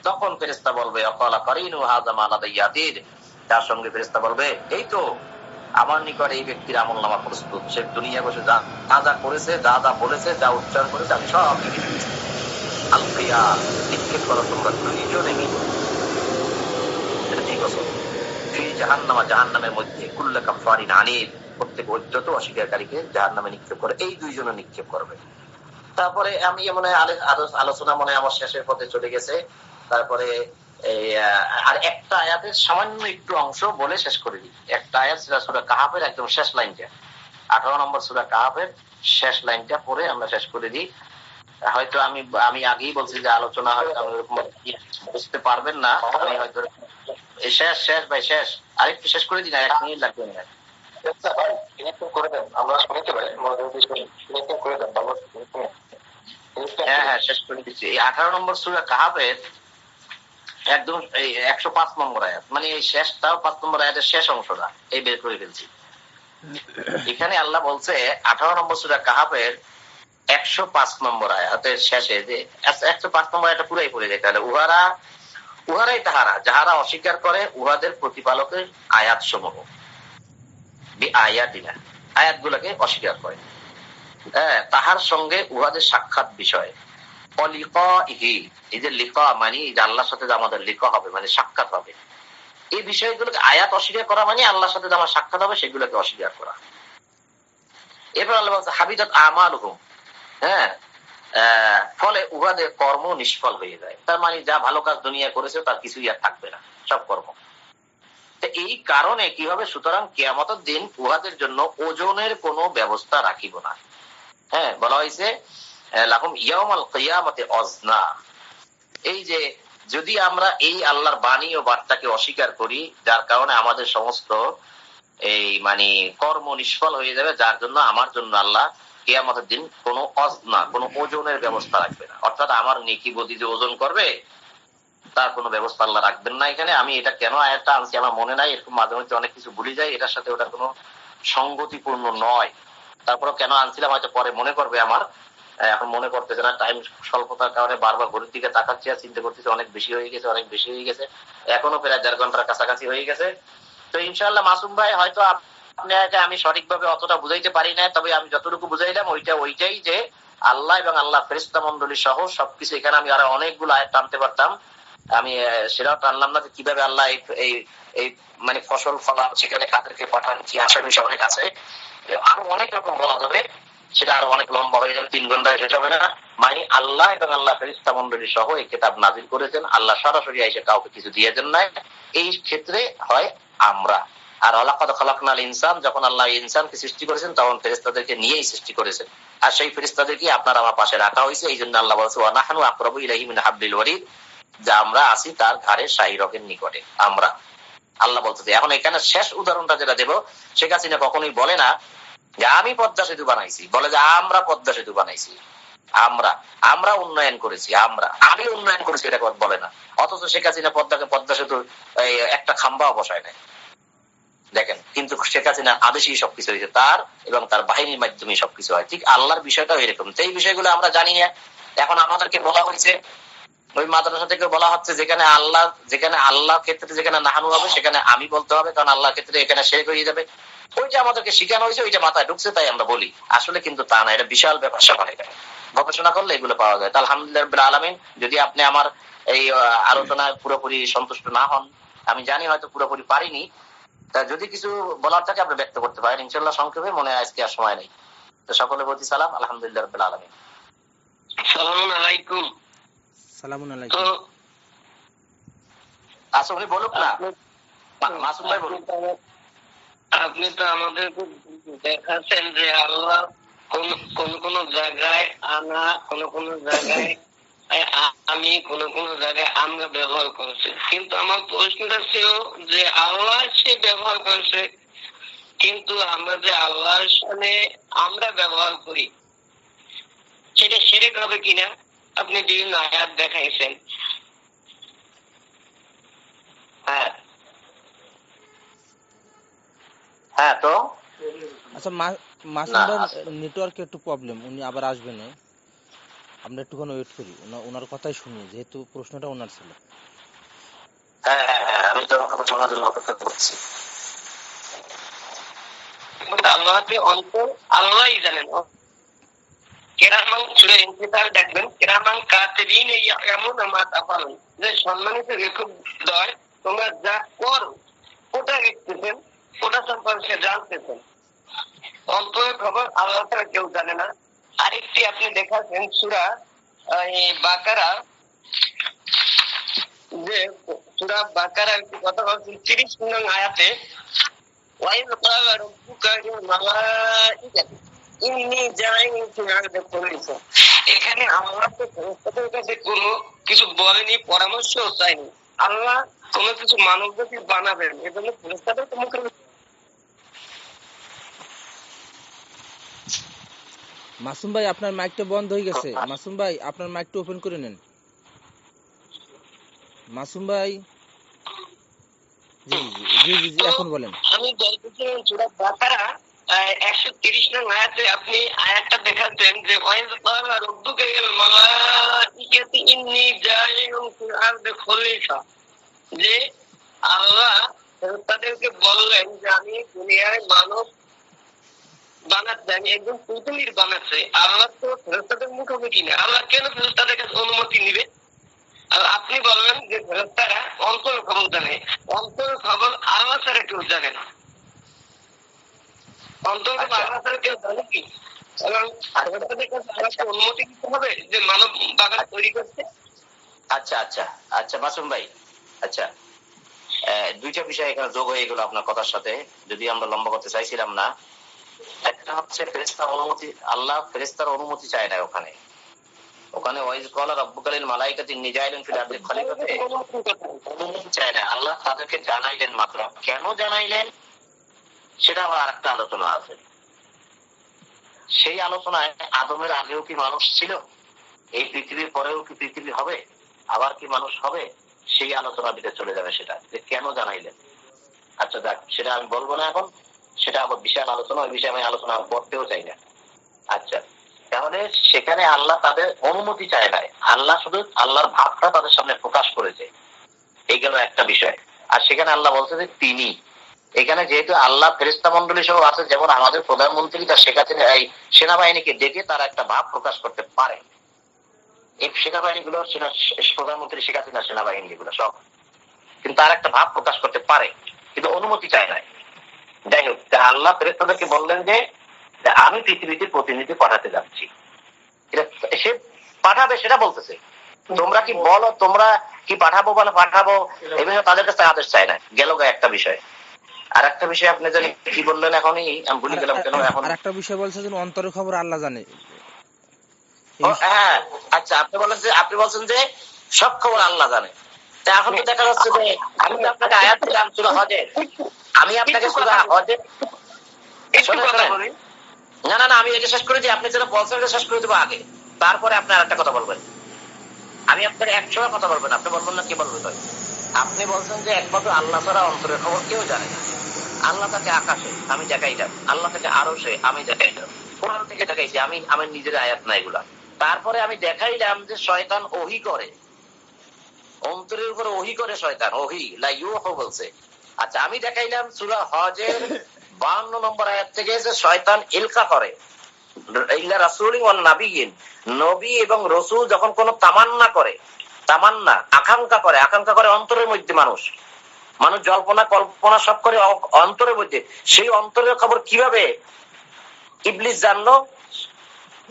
তখন ফেরেশতা বলবে ওয়াকালা কারিনু হাযা মা লাদাইয়া আতীদ, তার সঙ্গে ফেরেশতা বলবে এই তো আমার নিকট এই ব্যক্তির আমলনামা প্রস্তুত, সে দুনিয়া বসে যা যা করেছে, যা যা বলেছে, যা উচ্চারণ করেছে, আমি সব লিখে দিয়েছি। আলকিয়া নিক্ষেপ করো তোমরা দুইজনে মিলে, এটা ঠিক আছে, ফি জাহান্নামা জাহান্নামের মধ্যে কুল্লা কাফফারিন আনিদ, প্রত্যেক উদ্ধত অস্বীকারীকে জাহান্নামে নিক্ষেপ করে, এই দুইজনে নিক্ষেপ করবে। তারপরে আমি মনে আলোচনা মনে আমার শেষের পথে চলে গেছে। তারপরে আর একটা আয়াতের সামান্য একটু অংশ বলে শেষ করে দিই। একটা আয়াত সূরা কাহাফের একদম শেষ লাইনটা, 18 নম্বর সূরা কাহাফের শেষ লাইনটা পড়ে আমরা শেষ করে দিই। হয়তো আমি আগেই বলছি যে আলোচনা হয়তো আমি বুঝতে পারবেন না, আমি হয়তো শেষ শেষ ভাই শেষ, আরেকটু শেষ করে দিন, 1 মিনিট লাগবে না। হ্যাঁ হ্যাঁ, শেষ করে দিচ্ছি। এই 18 নম্বর সূরা কাহাফের একদম এই 105 নম্বর আয়াত, মানে এই শেষটাও 5 নম্বর আয়াতের শেষ অংশটা এই বের করে ফেলছি। এখানে আল্লাহ বলছে 18 নম্বর সূরা কাহাফের 105 নম্বর আয়াতের শেষে, যে 105 নম্বর আয়াতটা পুরাই পড়ে যায়, তাহলে উহারাই তাহারা যাহারা অস্বীকার করে উহাদের প্রতিপালকের আয়াত সমূহ, আয়াতিনা আয়াতগুলোকে অস্বীকার করে, তাহার সঙ্গে উহাদের সাক্ষাৎ বিষয়, অলিকাইহি, এই যে লিকা মানে আল্লাহর সাথে আমাদের লিকা হবে, মানে সাক্ষাৎ হবে, এই বিষয়গুলোকে আয়াত অস্বীকার করা মানে আল্লাহর সাথে আমার সাক্ষাৎ হবে, সেগুলোকে অস্বীকার করা। এরপর আল্লাহ বলছে হাবিতাত আমালুহুম, ফলে উহাদের কর্ম নিষ্ফল হয়ে যায়। তার মানে যা ভালো কাজ দুনিয়া করেছে তার কিছুই আর থাকবে না, সব কর্ম। এই কারণে কি হবে, সুতরাং কিয়ামতের দিন উহাদের জন্য ওজনের কোনো ব্যবস্থা রাখিব না। বলা হয়েছে লাহুম ইয়াউমাল কিয়ামাতি ওয়াজনা। এই যে যদি আমরা এই আল্লাহর বাণী ও বার্তাকে অস্বীকার করি, যার কারণে আমাদের সমস্ত এই মানে কর্ম নিষ্ফল হয়ে যাবে, যার জন্য আমার জন্য আল্লাহ কিয়ামতের দিন কোনো ওজনা, কোনো ওজনের ব্যবস্থা রাখবে না। অর্থাৎ আমার নেকি বদি যে ওজন করবে তার কোনো ব্যবস্থা আল্লাহ রাখবেন না। এখানে আমি এটা কেন আয়াতটা আনছি আমার মনে নাই, এরকম মাঝে মধ্যে অনেক কিছু ভুলে যাই, এটার সাথে ওটা কোনো সঙ্গতিপূর্ণ নয়। তারপরে কেন আনছিলাম হয়তো পরে মনে করবে আমার, এখন মনে করতেছে না, টাইম স্বল্পতার কারণে বারবার ঘড়ির দিকে তাকাচ্ছি আর চিন্তা করতেছি অনেক বেশি হয়ে গেছে, অনেক বেশি হয়ে গেছে, এখনো প্রায় 1.5 ঘন্টার কাছাকাছি হয়ে গেছে। তো ইনশাআল্লাহ মাসুম ভাই হয়তো আপনাকে আমি সঠিকভাবে অতটা বুঝাইতে পারি না, তবে আমি যতটুকু বুঝাইলাম ওইটাই যে আল্লাহ এবং আল্লাহ ফেরেশতা মন্ডলী সহ সবকিছু, এখানে আমি আরো অনেকগুলো আয়াত টানতে পারতাম, আমি সেটাও টানলাম না, যে কিভাবে আল্লাহ এই এই মানে ফসল ফলান, সেখানে কাদেরকে পাঠান, কি আসামি অনেক আছে, আরো অনেক রকম বলা যাবে, সেটা আরো অনেক লম্বা হয়ে যাবে, 3 ঘন্টায় শেষ হবে না। মানে আল্লাহ এবং আল্লাহ ফেরেশতা মন্ডলী সহ এই কিতাব নাযিল করেছেন, আল্লাহ সরাসরি এসে কাউকে কিছু দিয়েছেন না। এই ক্ষেত্রে হয় আমরা। আর ওয়ালাকাদ খালাকনাল ইনসান, যখন আল্লাহ ইনসানকে সৃষ্টি করেছেন তখন ফেরেশতাদেরকে নিয়েই সৃষ্টি করেছেন, আর সেই ফেরেশতাদেরকে আপনার আমার পাশে রাখা হয়েছে। এই জন্য আল্লাহ বলেছে ওয়া নাহনু আকরাবু ইলাইহি মিন হাবলিল ওয়ারিদ, যা আমরা আছি তার ঘাড়ের শাহী রগের নিকটে আমরা, আল্লাহ বলতেছে। এখন এখানে শেষ উদাহরণটা যেটা দেব, শেখ হাসিনা কখনোই বলে না যে আমি পদ্মা সেতু বানাইছি, বলে যে আমরা পদ্মা সেতু বানাইছি, আমরা উন্নয়ন করেছি, আমি উন্নয়ন করেছি, এটা বলে না। অথচ শেখ হাসিনা পদ্মা সেতুর একটা খাম্বাও বসায় নাই, দেখেন। কিন্তু শেখ হাসিনা আদেশেই সবকিছু হয়েছে, তার এবং তার বাহিনীর মাধ্যমে সবকিছু হয়। ঠিক আল্লাহর বিষয়টাও এরকম। তো এই বিষয়গুলো আমরা জানি না। এখন আমাদেরকে বলা হয়েছে, ওই মাদ্রাসা থেকে বলা হচ্ছে যেখানে আল্লাহ ক্ষেত্রে যেখানে নাহানু হবে সেখানে আমি বলতে হবে, কারণ আল্লাহ ক্ষেত্রে এখানে শেখ হয়ে যাবে। ওইটা আমাদেরকে শিখানো হয়েছে, ওইটা মাথায় ঢুকছে, তাই আমরা বলি। আসলে কিন্তু তা না, এটা বিশাল ব্যাপার স্যাপার। এটা গবেষণা করলে এগুলো পাওয়া যায়। আলহামদুলিল্লাহ রাব্বিল আলামিন। যদি আপনি আমার এই আলোচনায় পুরোপুরি সন্তুষ্ট না হন, আমি জানি হয়তো পুরোপুরি পারিনি, তা যদি কিছু বলার থাকে আপনি ব্যক্ত করতে পারেন ইনশাআল্লাহ। সংক্ষেপে মনে হয় আজকে আর সময় নেই। তো সকলের প্রতি সালাম, আলহামদুলিল্লাহ রাব্বিল আলামিন। সালামুন আলাইকুম। সালামুন আলাইকুম। আচ্ছা উনি বলুক না, মাসুম ভাই বলুক। আপনি তো আমাদেরকে দেখাচ্ছেন যে আল্লাহ কোন কোন জায়গায় আনা, কোন কোন জায়গায় আমি, কোন কোন জায়গায় আমরা ব্যবহার করছি। কিন্তু আমার প্রশ্নটা ছিল যে আল্লাহ সে ব্যবহার করছে, কিন্তু আমরা যে আল্লাহর সামনে আমরা ব্যবহার করি সেটা শিরক হবে কিনা আপনি বিভিন্ন আয়াত দেখাইছেন। হ্যাঁ তো আচ্ছা মাসুম ভাই নেটওয়ার্কে একটু প্রবলেম, উনি আবার আসবেন, আমরা একটুখানি ওয়েট করি, ওনার কথাই শুনি, যেহেতু প্রশ্নটা ওনার ছিল। হ্যাঁ হ্যাঁ হ্যাঁ, আমি তো শোনার জন্য অপেক্ষা করছি। আল্লাহকে অন্তর আল্লাহই জানেন। কেরামান সূরা ইনফিতার দেখবেন, কেরামান কাতিবিন ইয়ালামুনা মা তাফালুন, যে সম্মানিত লেখকদ্বয় তোমরা যা করো ওটা লিখতেছেন, ওটা সম্পর্কে জানতেছেন। অন্তরের খবর আল্লাহ ছাড়া কেউ জানে না। আরেকটি আপনি দেখাচ্ছেন সূরা বাকারা, যে সূরা বাকারার একটি কথা বলছেন 30 নং আয়াতে, ওয়াইল ক্বালা রাব্বুকা লিল মালাইকাতি ইন্নী জাইলুন ফিল আরদি খলিফা। এখানে আল্লাহ তো ফেরেশতাদের কাছে কোনো কিছু বলেনি, পরামর্শও চায়নি। আল্লাহ কোনো কিছু মানবজাতি বানাবেন, এজন্য ফেরেশতাদের তো মুখে। মাসুম ভাই আপনার মাইকটা বন্ধ হয়ে গেছে, মাসুম ভাই আপনার মাইকটা ওপেন করে নেন। মাসুম ভাই, জি জি জি জি জি, এখন বলেন। আমি বলতেছিলাম সূরা বাকারা 130 নং আয়াতে আপনি আয়াতটা দেখাচ্ছেন যে ওয়াইজ ক্বালা রাব্বুকা লিল মালাইকাতি ইন্নী জাইলুন ফিল আরদি খলিফা, যে আল্লাহ ফেরেশতাদেরকে বললেন যে আমি দুনিয়ায় মানব বানাতে, আমি একজন পুতুলির বানাচ্ছে। আল্লাহ তো ফেরেশতাদের মুখোমুখি না, আল্লাহ কেন ফেরেশতাদের কাছে অনুমতি নিবে? আর আপনি বললেন যে ফেরেশতারা অন্তর খবর জানে। অন্তর খবর আল্লাহ ছাড়া কেউ জানে না। অন্তর খবর আল্লাহ ছাড়া কেউ জানে কি? এবং ফেরেশতাদের কাছে আল্লাহকে অনুমতি দিতে হবে যে মানব বাগান তৈরি করছে। আচ্ছা আচ্ছা আচ্ছা মাসুম ভাই, আচ্ছা দুইটা বিষয় এখানে যোগ হয়ে গেল আপনার কথার সাথে, যদি আমরা লম্বা করতে চাইছিলাম না। একটা হচ্ছে ফেরেশতার অনুমতি, আল্লাহ ফেরেশতার অনুমতি চায় না ওখানে, ওখানে ওয়াইজ ক্বালা রাব্বুকা লিল মালাইকাতি ইন্নী জাইলুন ফিল আরদি খলিফাতে অনুমতি চায় না, আল্লাহ তাদেরকে জানাইলেন মাত্র। কেন জানাইলেন সেটা আবার আরেকটা আলোচনা আছে। সেই আলোচনায় আদমের আগেও কি মানুষ ছিল, এই পৃথিবীর পরেও কি পৃথিবী হবে, আবার কি মানুষ হবে, সেই আলোচনার দিকে চলে যাবে। সেটা যে কেন জানাইলেন, আচ্ছা দেখ, সেটা আমি বলবো না এখন, সেটা আবার বিশাল আলোচনা, ওই বিষয়ে আমি আলোচনা করতেও চাই না। আচ্ছা, তাহলে সেখানে আল্লাহ তাদের অনুমতি চায় নাই, আল্লাহ শুধু আল্লাহর ভাবটা তাদের সামনে প্রকাশ করেছে, এই গেল একটা বিষয়। আর সেখানে আল্লাহ বলছে যে তিনি, এখানে যেহেতু আল্লাহ ফেরেশতা মন্ডলী সহ আছে, যেমন আমাদের প্রধানমন্ত্রী তার এই সেনাবাহিনীকে ডেকে তারা একটা ভাব প্রকাশ করতে পারে। এই সেনাবাহিনী গুলো, প্রধানমন্ত্রী শেখ হাসিনা সেনাবাহিনী গুলো সব, কিন্তু তার একটা ভাব প্রকাশ করতে পারে, কিন্তু অনুমতি চায় নাই। যাই হোক, আল্লাহ ফেরেশতাদেরকে বললেন যে আমি পৃথিবীতে প্রতিনিধি পাঠাতে যাচ্ছি, সে পাঠাবে সেটা বলতেছে। তোমরা কি বলো, তোমরা কি পাঠাবো বলে পাঠাবো, এই বিষয়ে তাদের কাছে আদেশ চায় না। গেল একটা বিষয়। আর একটা বিষয় আপনি জানি কি বললেন, এখনই আমি ভুলে গেলাম কেন। এখন আর একটা বিষয় বলছে যে অন্তরের খবর আল্লাহ জানে। হ্যাঁ, আচ্ছা, আপনি বলছেন যে সব খবর আল্লাহ জানে। তা এখন তো দেখা যাচ্ছে যে আমি তো আপনাকে আয়াত দিলাম সূরা হজের, আমি আপনাকে সূরা হজের না না না আমি এটা শেষ করে দিই, আপনি যেটা বলছেন এটা শেষ করে দেবো আগে, তারপরে আপনি আর একটা কথা বলবেন। আমি আপনাকে 100 কথা বলবেন, আপনি বলবেন না, কি বলবেন? আপনি বলছেন যে একমাত্র আল্লাহ ছাড়া অন্তরের খবর কেউ জানে না। আল্লাহ তাকে আকাশে, আমি দেখাইলাম। আল্লাহ তাকে আরশে, আমি দেখাইলাম। কোরআন থেকে দেখাইছি, আমি আমার নিজের আয়াত না এগুলা। তারপরে আমি দেখাইলাম যে শয়তান ওহী করে, অন্তরের উপরে ওহী করে শয়তান, ওহী লা ইউহু বলছে। আচ্ছা, আমি দেখাইলাম সূরা হজের 52 নম্বর আয়াত থেকে যে শয়তান ইলকা করে, ইল্লা রাসূলিন ওয়ান নাবিয়িন, নবী এবং রাসূল যখন কোনো তামান্না করে, তামান্না আকাঙ্ক্ষা করে অন্তরের মধ্যে, মানুষ জল্পনা কল্পনা সব করে অন্তরের মধ্যে, সেই অন্তরের খবর কিভাবে ইবলিস জানলো,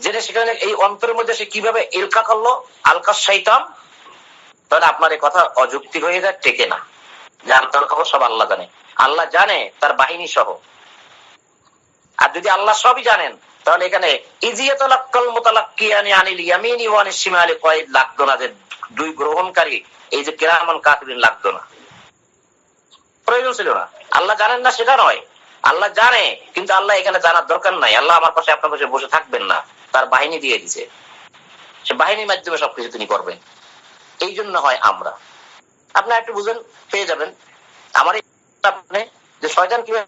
জেনে সেখানে এই অন্তরের মধ্যে সে কিভাবে ইলকা করলো, আলকা শয়তান। তাহলে আপনার এই কথা অযৌক্তিক হয়ে যায়, টেকে না। যে অন্তরের খবর সব আল্লাহ জানে, আল্লাহ জানে তার বাহিনী সহ। আর যদি আল্লাহ সবই জানেন, তাহলে এখানে ইজিয়াতুল মুতালাক্কিয়ানি আনিল ইয়ামিনি ওয়া আনিশ শিমালি কয়েদ লাগতো না, যে দুই গ্রহণকারী এই যে কিরামান কাতিবিন লাগতো না, প্রয়োজন ছিল না। আল্লাহ জানেন না সেটা নয়, আল্লাহ জানে, কিন্তু আল্লাহ এখানে জানার দরকার নাই। আল্লাহ আমার পাশে আপনার পাশে বসে থাকবেন না, তার বাহিনী দিয়ে দিছে, সে বাহিনীর মাধ্যমে সবকিছু তিনি করবেন। এই জন্য হয় আমরা, আপনি একটু বুঝেন, পেয়ে যাবেন। আমার আপনি যে শয়তান কিভাবে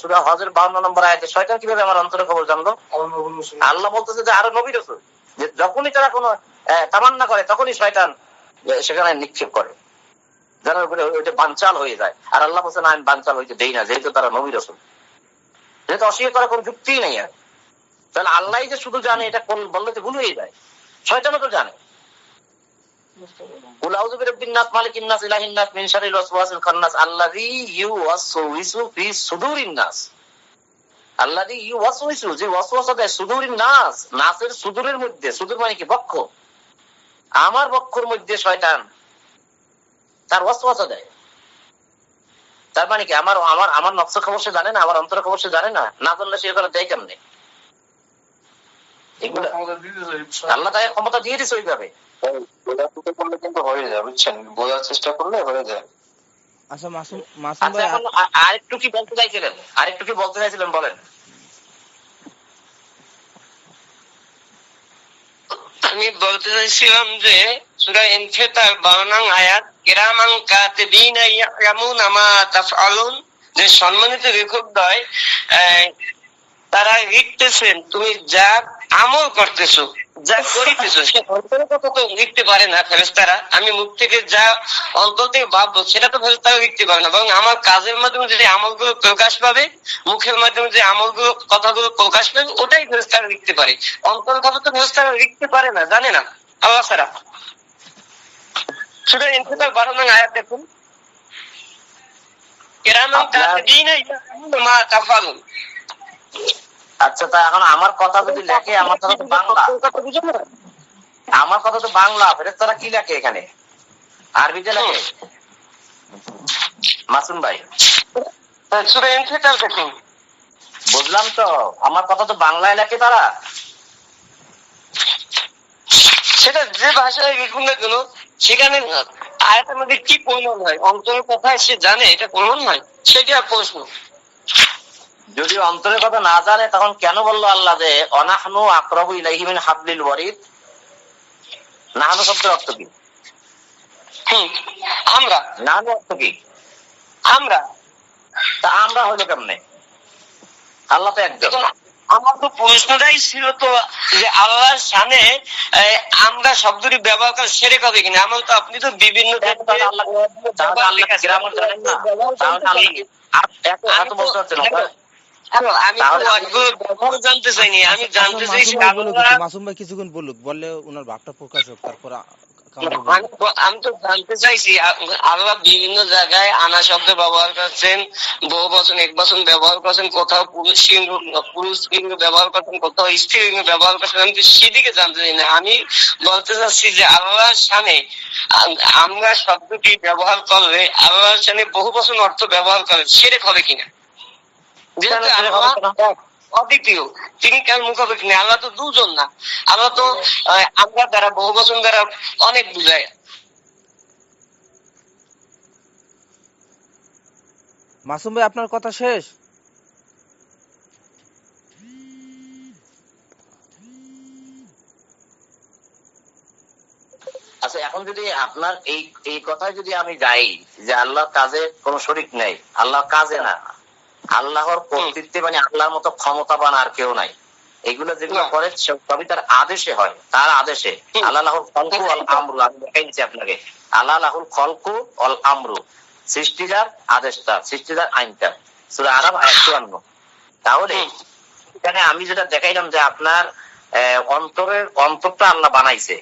সূরা হজের 52 নম্বর আয়াতে শয়তান কিভাবে আমার অন্তরের খবর জানলো, আল্লাহ বলতেছে যে আরো নবী রাসূল, যে যখনই তারা কোনো তামান্না করে তখনই শয়তান সেখানে নিক্ষেপ করে, যেন ওইটা বানচাল হয়ে যায়। আর আল্লাহ বলছেন আমি বানচাল হইতে দেই না, যেহেতু তারা নবী রাসূল, যেহেতু অস্বীকার করার কোনো যুক্তিই নেই। আর তাহলে আল্লাহ যে শুধু জানে, এটা বললে তো ভুল হয়ে যায়। শয়তানও তো জানে। কুল আউযু বিরাব্বিন নাস মালিকিন নাস ইলাহিন নাস মিন শাররিল ওয়াসওয়াসিল খান্নাস আল্লাযী ইউওয়াসওয়িসু ফি সুদুরিন নাস। আল্লাযী ইউওয়াসওয়িসু, যে ওয়াসওয়াসা দেয়, সুদুরিন নাস, নাসের সুদূরের মধ্যে। সুদূর মানে কি? বক্ষ। আমার বক্ষের মধ্যে শয়তান তার ওয়াসওয়াসা দেয়। তার মানে কি আমার আমার আমার নফসের খবর সে জানে না, আমার অন্তরের খবর সে জানে না? না জানলে সে এগুলো দেয় কেমনে? আল্লাহ তাকে ক্ষমতা দিয়ে দিচ্ছে ওইভাবে। কিন্তু হয়ে যায়, বুঝছেন, বোঝার চেষ্টা করলে হয়ে যায়। আচ্ছা মাসুম ভাই, এখন আরেকটু কি বলতে চাইছিলেন, বলেন। আমি বলতে চাইছিলাম যে সূরা ইনফিতার 52 নং আয়াত, কিরামান কাতিবিনা ইয়ালামুনা মা তাফআলুন, যে সম্মানিত লেখকদ্বয় তারা লিখতেছেন তুমি যা আমল করতেছো, যা করিতেছো, সে অন্তরের কথা তো লিখতে পারে না ফেরেশতারা। আমি মুখ থেকে যা অন্তর থেকে ভাববো সেটা তো ফেরেশতারা লিখতে পারে না, বরং আমার কাজের মাধ্যমে যে আমলগুলো প্রকাশ পাবে, মুখের মাধ্যমে যে আমলগুলো কথাগুলো প্রকাশ পাবে, ওটাই ফেরেশতারা লিখতে পারে। অন্তরের কথা তো ফেরেশতারা লিখতে পারে না, জানে না আল্লাহ ছাড়া। সূরা ইনফিতার 12 নং আয়াত দেখুন, কিরামান কাতিবিনা ইয়ালামুনা মা তাফআলুন। আচ্ছা, তা এখন আমার কথা যদি লেখে, আমার কথা তো বাংলা, আমার কথা তো বাংলা, ফেরেশতারা কি লেখে এখানে? আরবিতে লেখে মাসুম ভাই। সূরা ইনফিতার দেখুন। বুঝলাম তো, আমার কথা তো বাংলায় লেখে তারা। সেটা যে ভাষায় লিখুন না কেন, সেখানে আয়াতের মধ্যে কি প্রমাণ হয়? অন্তরের কথায় সে জানে এটা প্রমাণ নয়, সেটা প্রশ্ন। যদি অন্তরের কথা না জানে তখন কেন বললো আল্লাহ যে অনাহনু আকরাবু ইলাইহি মিন হাবলিল ওয়ারিদ? নাহনু শব্দের অর্থ কি? আমরা। নাহনু অর্থ কি? আমরা। তা আমরা হইলো কেমনে? আল্লাহ তো একজন। আমার তো প্রশ্নটাই ছিল তো যে আল্লাহর সামনে আমরা শব্দটি ব্যবহার করে সেরে হবে কিনা। এমন তো আপনি তো বিভিন্ন আমি জানতে চাইনি, আমি জানতে চাইছি মাসুম ভাই কিছুক্ষণ বলুক, বললে ওনার ভাবটা প্রকাশ হোক, তারপর আমি তো জানতে চাইছি আল্লাহ বিভিন্ন জায়গায় আনা শব্দ ব্যবহার করছেন, বহু বচন এক বচন ব্যবহার করছেন, কোথাও পুরুষ লিঙ্গ ব্যবহার করছেন, কোথাও স্ত্রী লিঙ্গ ব্যবহার করছেন। আমি সেদিকে জানতে চাই না, আমি বলতে চাচ্ছি যে আল্লাহর সামনে আমরা শব্দটি ব্যবহার করলে আল্লাহর সামনে বহু বচন অর্থ ব্যবহার করেন, সেরেক হবে কিনা? যেহেতু আল্লাহ অদ্বিতীয়, তিনি কার মুখাপেক্ষি নেই। আল্লাহ তো দুজন না, আল্লাহ তো আমরা দ্বারা বহু বচন দ্বারা অনেক বুঝায়। মাসুম ভাই আপনার কথা শেষ? আচ্ছা, এখন যদি আপনার এই কথায় যদি আমি যাই যে আল্লাহর কাজে কোনো শরিক নেই, আল্লাহর কাজে না, আল্লাহর কর্তৃত্বে মানে আল্লাহর মতো ক্ষমতাবান আর কেউ নাই, এগুলো যেগুলো করে সবই তার আদেশে হয়, তার আদেশে। আল্লাহুল খলকু ওয়াল আমরু, আমি দেখাইছি আপনাকে। আল্লাহুল খলকু ওয়াল আমরু, সৃষ্টিজার আদেশটা, সৃষ্টিজার আইনটা, সূরা আরাফ আয়াত 54। তাহলে এখানে আমি যেটা দেখাইলাম যে আপনার অন্তরটা আল্লাহ বানাইছে,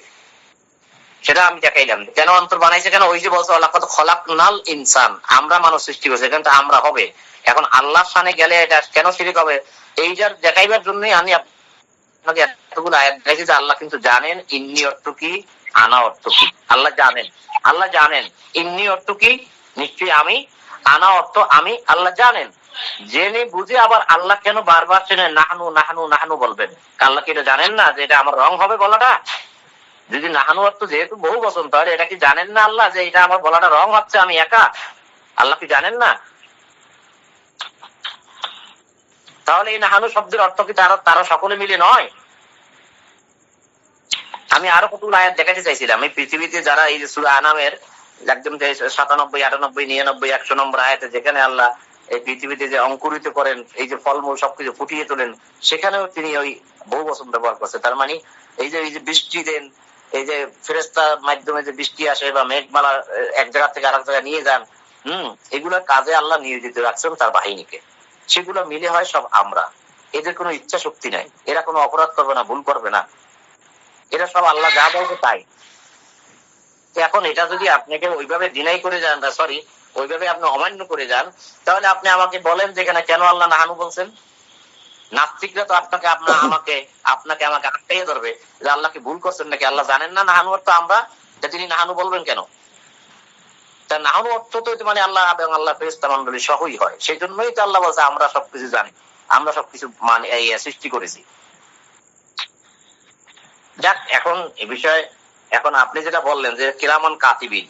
সেটা আমি দেখাইলাম। কেন অন্তর বানাইছে, কেন ওই যে বলছে ওয়ালাকাদ খলাকনাল ইনসান, আমরা মানুষ সৃষ্টি করছি, কিন্তু আমরা হবে। এখন আল্লাহর সামনে গেলে এটা কেন শিরক হবে, এইটার দেখাইবার জন্যই আমি আপনাকে এতগুলো আয়াত দেখাইছি যে আল্লাহ কিন্তু জানেন ইন্নি অর্থ কি, আনা অর্থ কি। আল্লাহ জানেন, আল্লাহ জানেন ইন্নি অর্থ কি, নিশ্চয়ই আমি, আনা অর্থ আমি, আল্লাহ জানেন। জেনে বুঝে আবার আল্লাহ কেন বারবার চেনে নাহানু নাহানু নাহানু বলবেন? আল্লাহ কি এটা জানেন না যে এটা আমার রং হবে বলাটা? যদি নাহানু অর্থ যেহেতু বহু বচন, তাহলে এটা কি জানেন না আল্লাহ যে এটা আমার বলাটা রং হচ্ছে, আমি একা? আল্লাহ কি জানেন না? তাহলে এই নাহানু শব্দের অর্থ কি তারা সকলে মিলে নয়? আমি আরো কতগুলো আয়াত দেখাতে চাইছিলাম। এই পৃথিবীতে যারা এই যে সূরা আনামের একদম 97, 98, 99, 100 নম্বর আয়াতে যেখানে আল্লাহ এই পৃথিবীতে যে অঙ্কুরিত করেন, এই যে ফলমূল সবকিছু ফুটিয়ে তোলেন, সেখানেও তিনি ওই বহু বচন ব্যবহার করছে। তার মানে এই যে বৃষ্টি দেন, এই যে ফেরেশতার মাধ্যমে যে বৃষ্টি আসে বা মেঘমালা এক জায়গা থেকে আরেক জায়গায় নিয়ে যান, এগুলোর কাজে আল্লাহ নিয়োজিত রাখছেন তার বাহিনীকে। সেগুলো মিলে হয় সব আমরা। এদের কোনো ইচ্ছা শক্তি নাই, এরা কোনো অপরাধ করবে না, ভুল করবে না, এরা সব আল্লাহ যা বলবে তাই। এখন এটা যদি আপনাকে ওইভাবে ডিনাই করে যান, সরি ওইভাবে আপনি অমান্য করে যান, তাহলে আপনি আমাকে বলেন যে এখানে কেন আল্লাহ নাহানু বলছেন? নাস্তিকরা তো আপনাকে আটকাইয়ে ধরবে যে আল্লাহ কি ভুল করছেন নাকি, আল্লাহ জানেন না নাহানু অর্থ আমরা, তিনি নাহানু বলবেন কেন? তা নাহানু অর্থ তো মানে আল্লাহ এবং আল্লাহ ফেরেশতা মণ্ডলী সহই হয়। সেই জন্যই তো আল্লাহ বলছে আমরা সবকিছু জানি, আমরা সবকিছু মানে সৃষ্টি করেছি। যাক, এখন এ বিষয়ে এখন আপনি যেটা বললেন যে কিরামান কাতিবিন,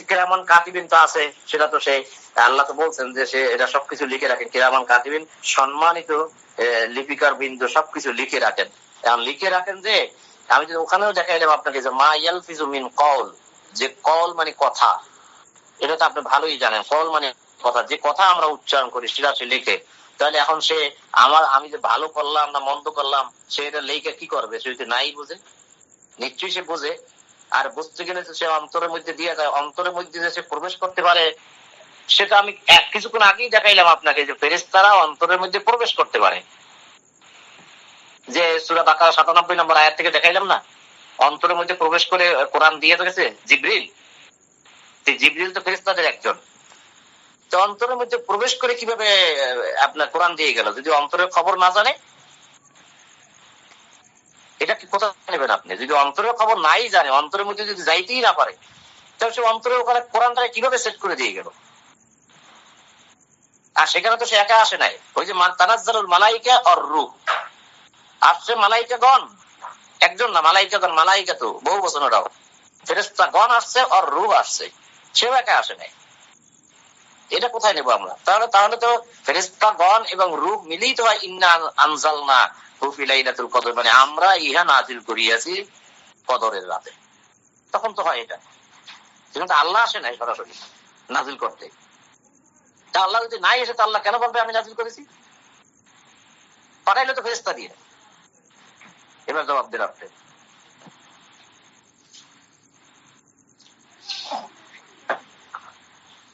কিরামান কাতিবিন তো আছে, সেটা তো সে আল্লাহ তো বলছেন যে সে এটা সবকিছু লিখে রাখেন। কিরামান কাতিবিন সম্মানিত লিপিকার বিন্দু সবকিছু লিখে রাখেন। এখন লিখে রাখেন যে আমি যদি ওখানেও দেখাইলাম আপনাকে যে মা ইয়ালফিজু মিন কওল, যে কল মানে কথা, এটা তো আপনি ভালোই জানেন। কল মানে কথা, যে কথা আমরা উচ্চারণ করি সেটা সে লিখে। তাহলে এখন সে আমি যে ভালো করলাম না মন্দ করলাম, সে এটা লেখা কি করবে? সে যদি নাই বুঝে, নিশ্চয়ই সে বুঝে। আর বুঝতে গেলে সে অন্তরের মধ্যে দিয়ে যায়, অন্তরের মধ্যে যে সে প্রবেশ করতে পারে, সেটা আমি কিছুক্ষণ আগেই দেখাইলাম আপনাকে যে ফেরেশতারা অন্তরের মধ্যে প্রবেশ করতে পারে। যে সূরা বাকারা 97 নম্বর আয়াত থেকে দেখাইলাম না, অন্তরের মধ্যে প্রবেশ করে কোরআন দিয়ে গেছে জিবরিল। জিবরিল তো ফেরেশতাদের একজন। তো অন্তরের মধ্যে প্রবেশ করে কিভাবে আপনার কোরআন দিয়ে গেল যদি অন্তরের খবর না জানে? এটা কি কোথা নেবেন আপনি? যদি অন্তরের খবর নাই জানে, অন্তরের মধ্যে যদি যাইতেই না পারে, তাহলে সে অন্তরের ওখানে কোরআনটা কিভাবে সেট করে দিয়ে গেল? আর সেখানে তো সে একা আসে নাই, ওই যে তানাজ্জালুল মালাইকা আর রূহ, আসছে মালাইকাগণ একজন না, মালাইকা তো বহু বছর ওরাও ফেরেশতা গণ আসছে আর রূহ আসছে, সেও একা আসে নাই। এটা কোথায় নেবো আমরা? তাহলে তো ফেরেশতা গণ এবং রূহ মিলিত হয় ইন্না আনজালনা ফি লাইলাতুল কদর, মানে আমরা ইহা নাজিল করিয়াছি কদরের রাতে। তখন তো হয় এটা, কিন্তু আল্লাহ আসে নাই সরাসরি নাজিল করতে। তা আল্লাহ যদি নাই এসে তো আল্লাহ কেন বলবে আমি নাজিল করেছি? পাঠাইলে তো ফেরেশতা দিয়ে। এবার জবাব দেন আপনি।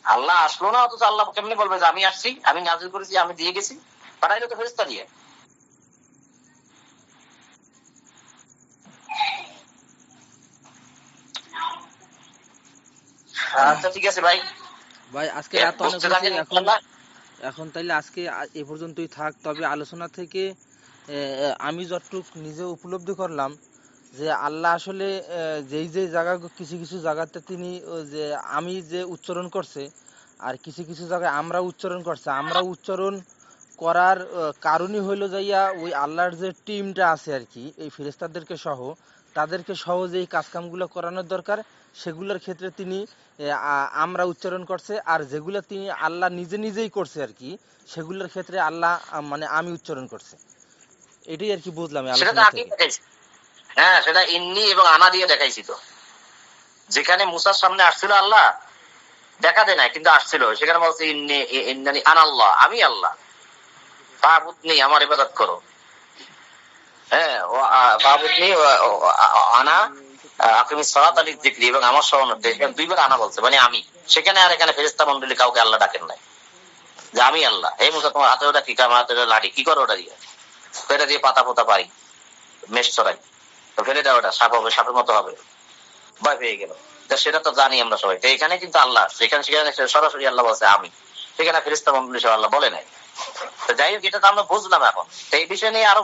আল্লাহ আসলো না, অথচ আল্লাহ কেমনি বলবে যে আমি আসছি, আমি নাজিল করেছি, আমি দিয়ে গেছি? পাঠাইলে তো ফেরেশতা দিয়ে। আচ্ছা ঠিক আছে ভাই, ভাই আজকে রাত অনেক বুঝতে হয়েছে, থাকেন এখন ইনশাআল্লাহ। এখন তাইলে আজকে এ পর্যন্তই থাক। তবে আলোচনা থেকে আমি যতটুক নিজে উপলব্ধি করলাম যে আল্লাহ আসলে যেই যেই জায়গা, কিছু কিছু জায়গাতে তিনি যে আমি যে উচ্চারণ করছে, আর কিছু কিছু জায়গায় আমরা উচ্চারণ করছে, আমরা উচ্চারণ করার কারণই হইলো যাইয়া ওই আল্লাহর যে টিমটা আছে আর কি, এই ফেরেশতাদেরকে সহ, তাদেরকে সহ যে এই কাজকামগুলো করানোর দরকার সেগুলোর ক্ষেত্রে তিনি আমরা উচ্চারণ করছে, আর যেগুলো তিনি আল্লাহ নিজে নিজেই করছে আর কি, সেগুলোর ক্ষেত্রে আল্লাহ মানে আমি উচ্চারণ করছে। এটাই আর কি বুঝলাম এই সেটা তো আলোচনা আগেই থেকে। দেখাইছি। হ্যাঁ, সেটা ইন্নি এবং আনা দিয়ে দেখাইছি তো। যেখানে মুসার সামনে আসছিল আল্লাহ দেখা দেয় নাই, কিন্তু আসছিল, সেখানে বলছে ইন্নি ইন্নানি আনাল্লাহ, আমি আল্লাহ, ফাবুদনি, আমার ইবাদত করো। হ্যাঁ, ফাবুদনি আনা আকিমিস সালাতা লিযিকরি, এবং আমার স্মরণার্থে। এখানে দুইবার আনা বলছে, মানে আমি। সেখানে আর এখানে ফেরেশতা মণ্ডলী কাউকে আল্লাহ ডাকেন নাই যে আমি আল্লাহ। এই মুসা, তোমার হাতে ওটা কি? আমার হাতে ওটা লাঠি, কি করো ওটা দিয়ে? এটা দিয়ে পাতা পোতা পারি, মেষ চড়াই, তো ফেলে দাও, ওটা সাপ হবে, সাপের মতো হবে। ভয় পেয়ে গেল। সেটা তো জানি আমরা সবাই। তো এখানে কিন্তু আল্লাহ, সেখানে সরাসরি আল্লাহ বলছে আমি, সেখানে ফেরেশতা মণ্ডলী সহ আল্লাহ বলে নাই। তো যাই হোক, এটা তো আমরা বুঝলাম। এখন তো এই বিষয় নিয়ে আরো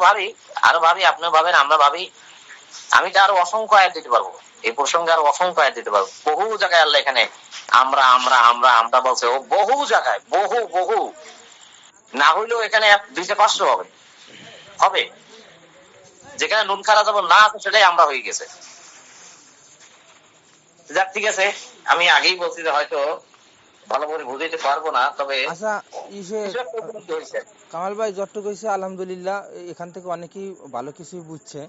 ভাবি, আপনিও ভাবেন, আমরা ভাবি। আমি তো আরো অসংখ্য আয়াত দিতে পারবো এই প্রসঙ্গে, আরো অসংখ্য আয়াত দিতে পারবো। বহু জায়গায় আল্লাহ এখানে আমরা আমরা আমরা আমরা বলছে, ও বহু জায়গায়, বহু বহু না হইলেও এখানে 200-500 হবে। যেখানে নুন খারা যাব না আছে, সেটাই আমরা হয়ে গেছে। যাক ঠিক আছে, আমি আগেই বলছি যে হয়তো ভালো করে বুঝাইতে পারবো না, তবে আচ্ছা, কিছু একটা উপলব্ধি হয়েছে। কামাল ভাই যতটুকু হয়েছে আলহামদুলিল্লাহ, এখান থেকে অনেকেই ভালো কিছুই বুঝছে,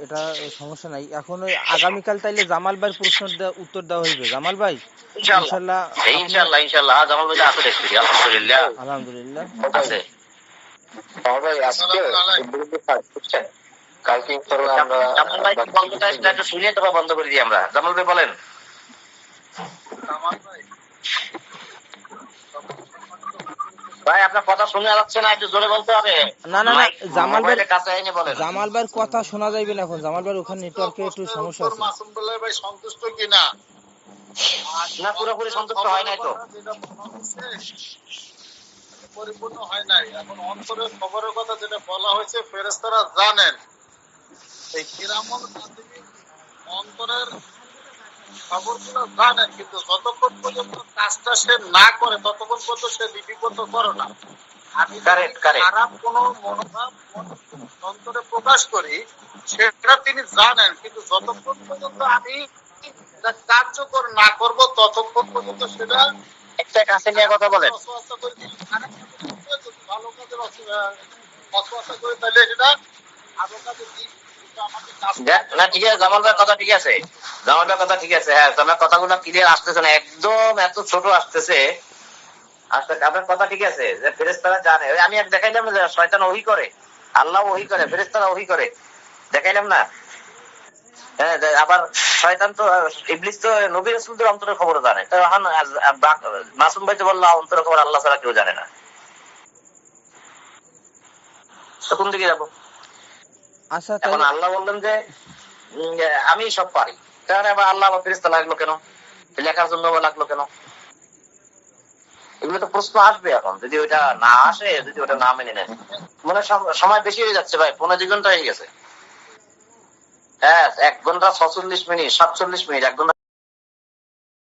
এটা সমস্যা নাই। এখন ওই আগামীকাল তাইলে জামাল ভাইয়ের প্রশ্ন উত্তর দেওয়া হইবে। জামাল ভাই ইনশাল্লাহ ইনশাআল্লাহ জামাল ভাই আছে দেখছি, আলহামদুলিল্লাহ আলহামদুলিল্লাহ আছে। ভাই আজকে বুঝছেন, কালকে ইনশাআল্লাহ আমরা জামাল ভাই কি বলতে চাই সেটা একটু শুনিয়ে তবে বন্ধ করে দিই আমরা। জামাল ভাই বলেন। ভাই আপনার কথা শুনে যাচ্ছে না, একটু জোরে বলতে হবে। না না না, জামাল ভাই কাছে এনে বলেন। জামাল ভাইয়ের কথা শোনা যাইবে না এখন। জামাল ভাইয়ের ওখানে নেটওয়ার্কের একটু সমস্যা আছে। মাসুম বিল্লাহ ভাই সন্তুষ্ট কিনা? না, পুরোপুরি সন্তুষ্ট হয় নাই তো। পরিপূর্ণ হয় নাই। এখন অন্তরের খবরের কথা যেটা বলা হয়েছে, ফেরেশতারা জানেন। এই কিরামুল কাতিবিন অন্তরের খবরগুলো জানেন, কিন্তু যতক্ষণ পর্যন্ত কাজটা সে না করে ততক্ষণ পর্যন্ত সে লিপিবদ্ধ করে না। আমি খারাপ কোনো মনোভাব অন্তরে প্রকাশ করি, সেটা তিনি জানেন, কিন্তু যতক্ষণ পর্যন্ত আমি কার্যকর না করব ততক্ষণ পর্যন্ত সেটা একটা কাছে নিয়ে কথা বলেন। ভালো কাজের অসুস্থতা করে, তাহলে সেটা ভালো কাজে দিক। না ঠিক আছে, জামাল ভাই কথা ঠিক আছে, জামাল ভাই কথা ঠিক আছে। হ্যাঁ, তোমার কথাগুলো ক্লিয়ার আসতেছে না, একদম এত ছোট আসতেছে। আচ্ছা, আপনার কথা ঠিক আছে যে ফেরেশতারা জানে। আমি এক দেখাইলাম যে শয়তান ওহী করে, আল্লাহ ওহী করে, ফেরেশতারা ওহী করে, দেখাইলাম না? হ্যাঁ, আবার শয়তান তো, ইবলিস তো নবী রাসূলদের অন্তরের খবর জানে। মাসুম ভাই তো বললো অন্তরের খবর আল্লাহ ছাড়া কেউ জানে না। তো কোন দিকে যাবো? আচ্ছা, এখন আল্লাহ বললেন যে আমি সব পারি, তাহলে আবার আল্লাহ আবার ফেরেশতা লাগলো কেন? লেখার জন্য লাগলো কেন? এগুলো তো প্রশ্ন আসবে এখন, যদি ওইটা না আসে, যদি ওটা না মেনে নেন। মনে সময় বেশি হয়ে যাচ্ছে ভাই, 15 ঘন্টা হয়ে গেছে। হ্যাঁ, 1 ঘন্টা 46 মিনিট, 47 মিনিট, 1 ঘন্টা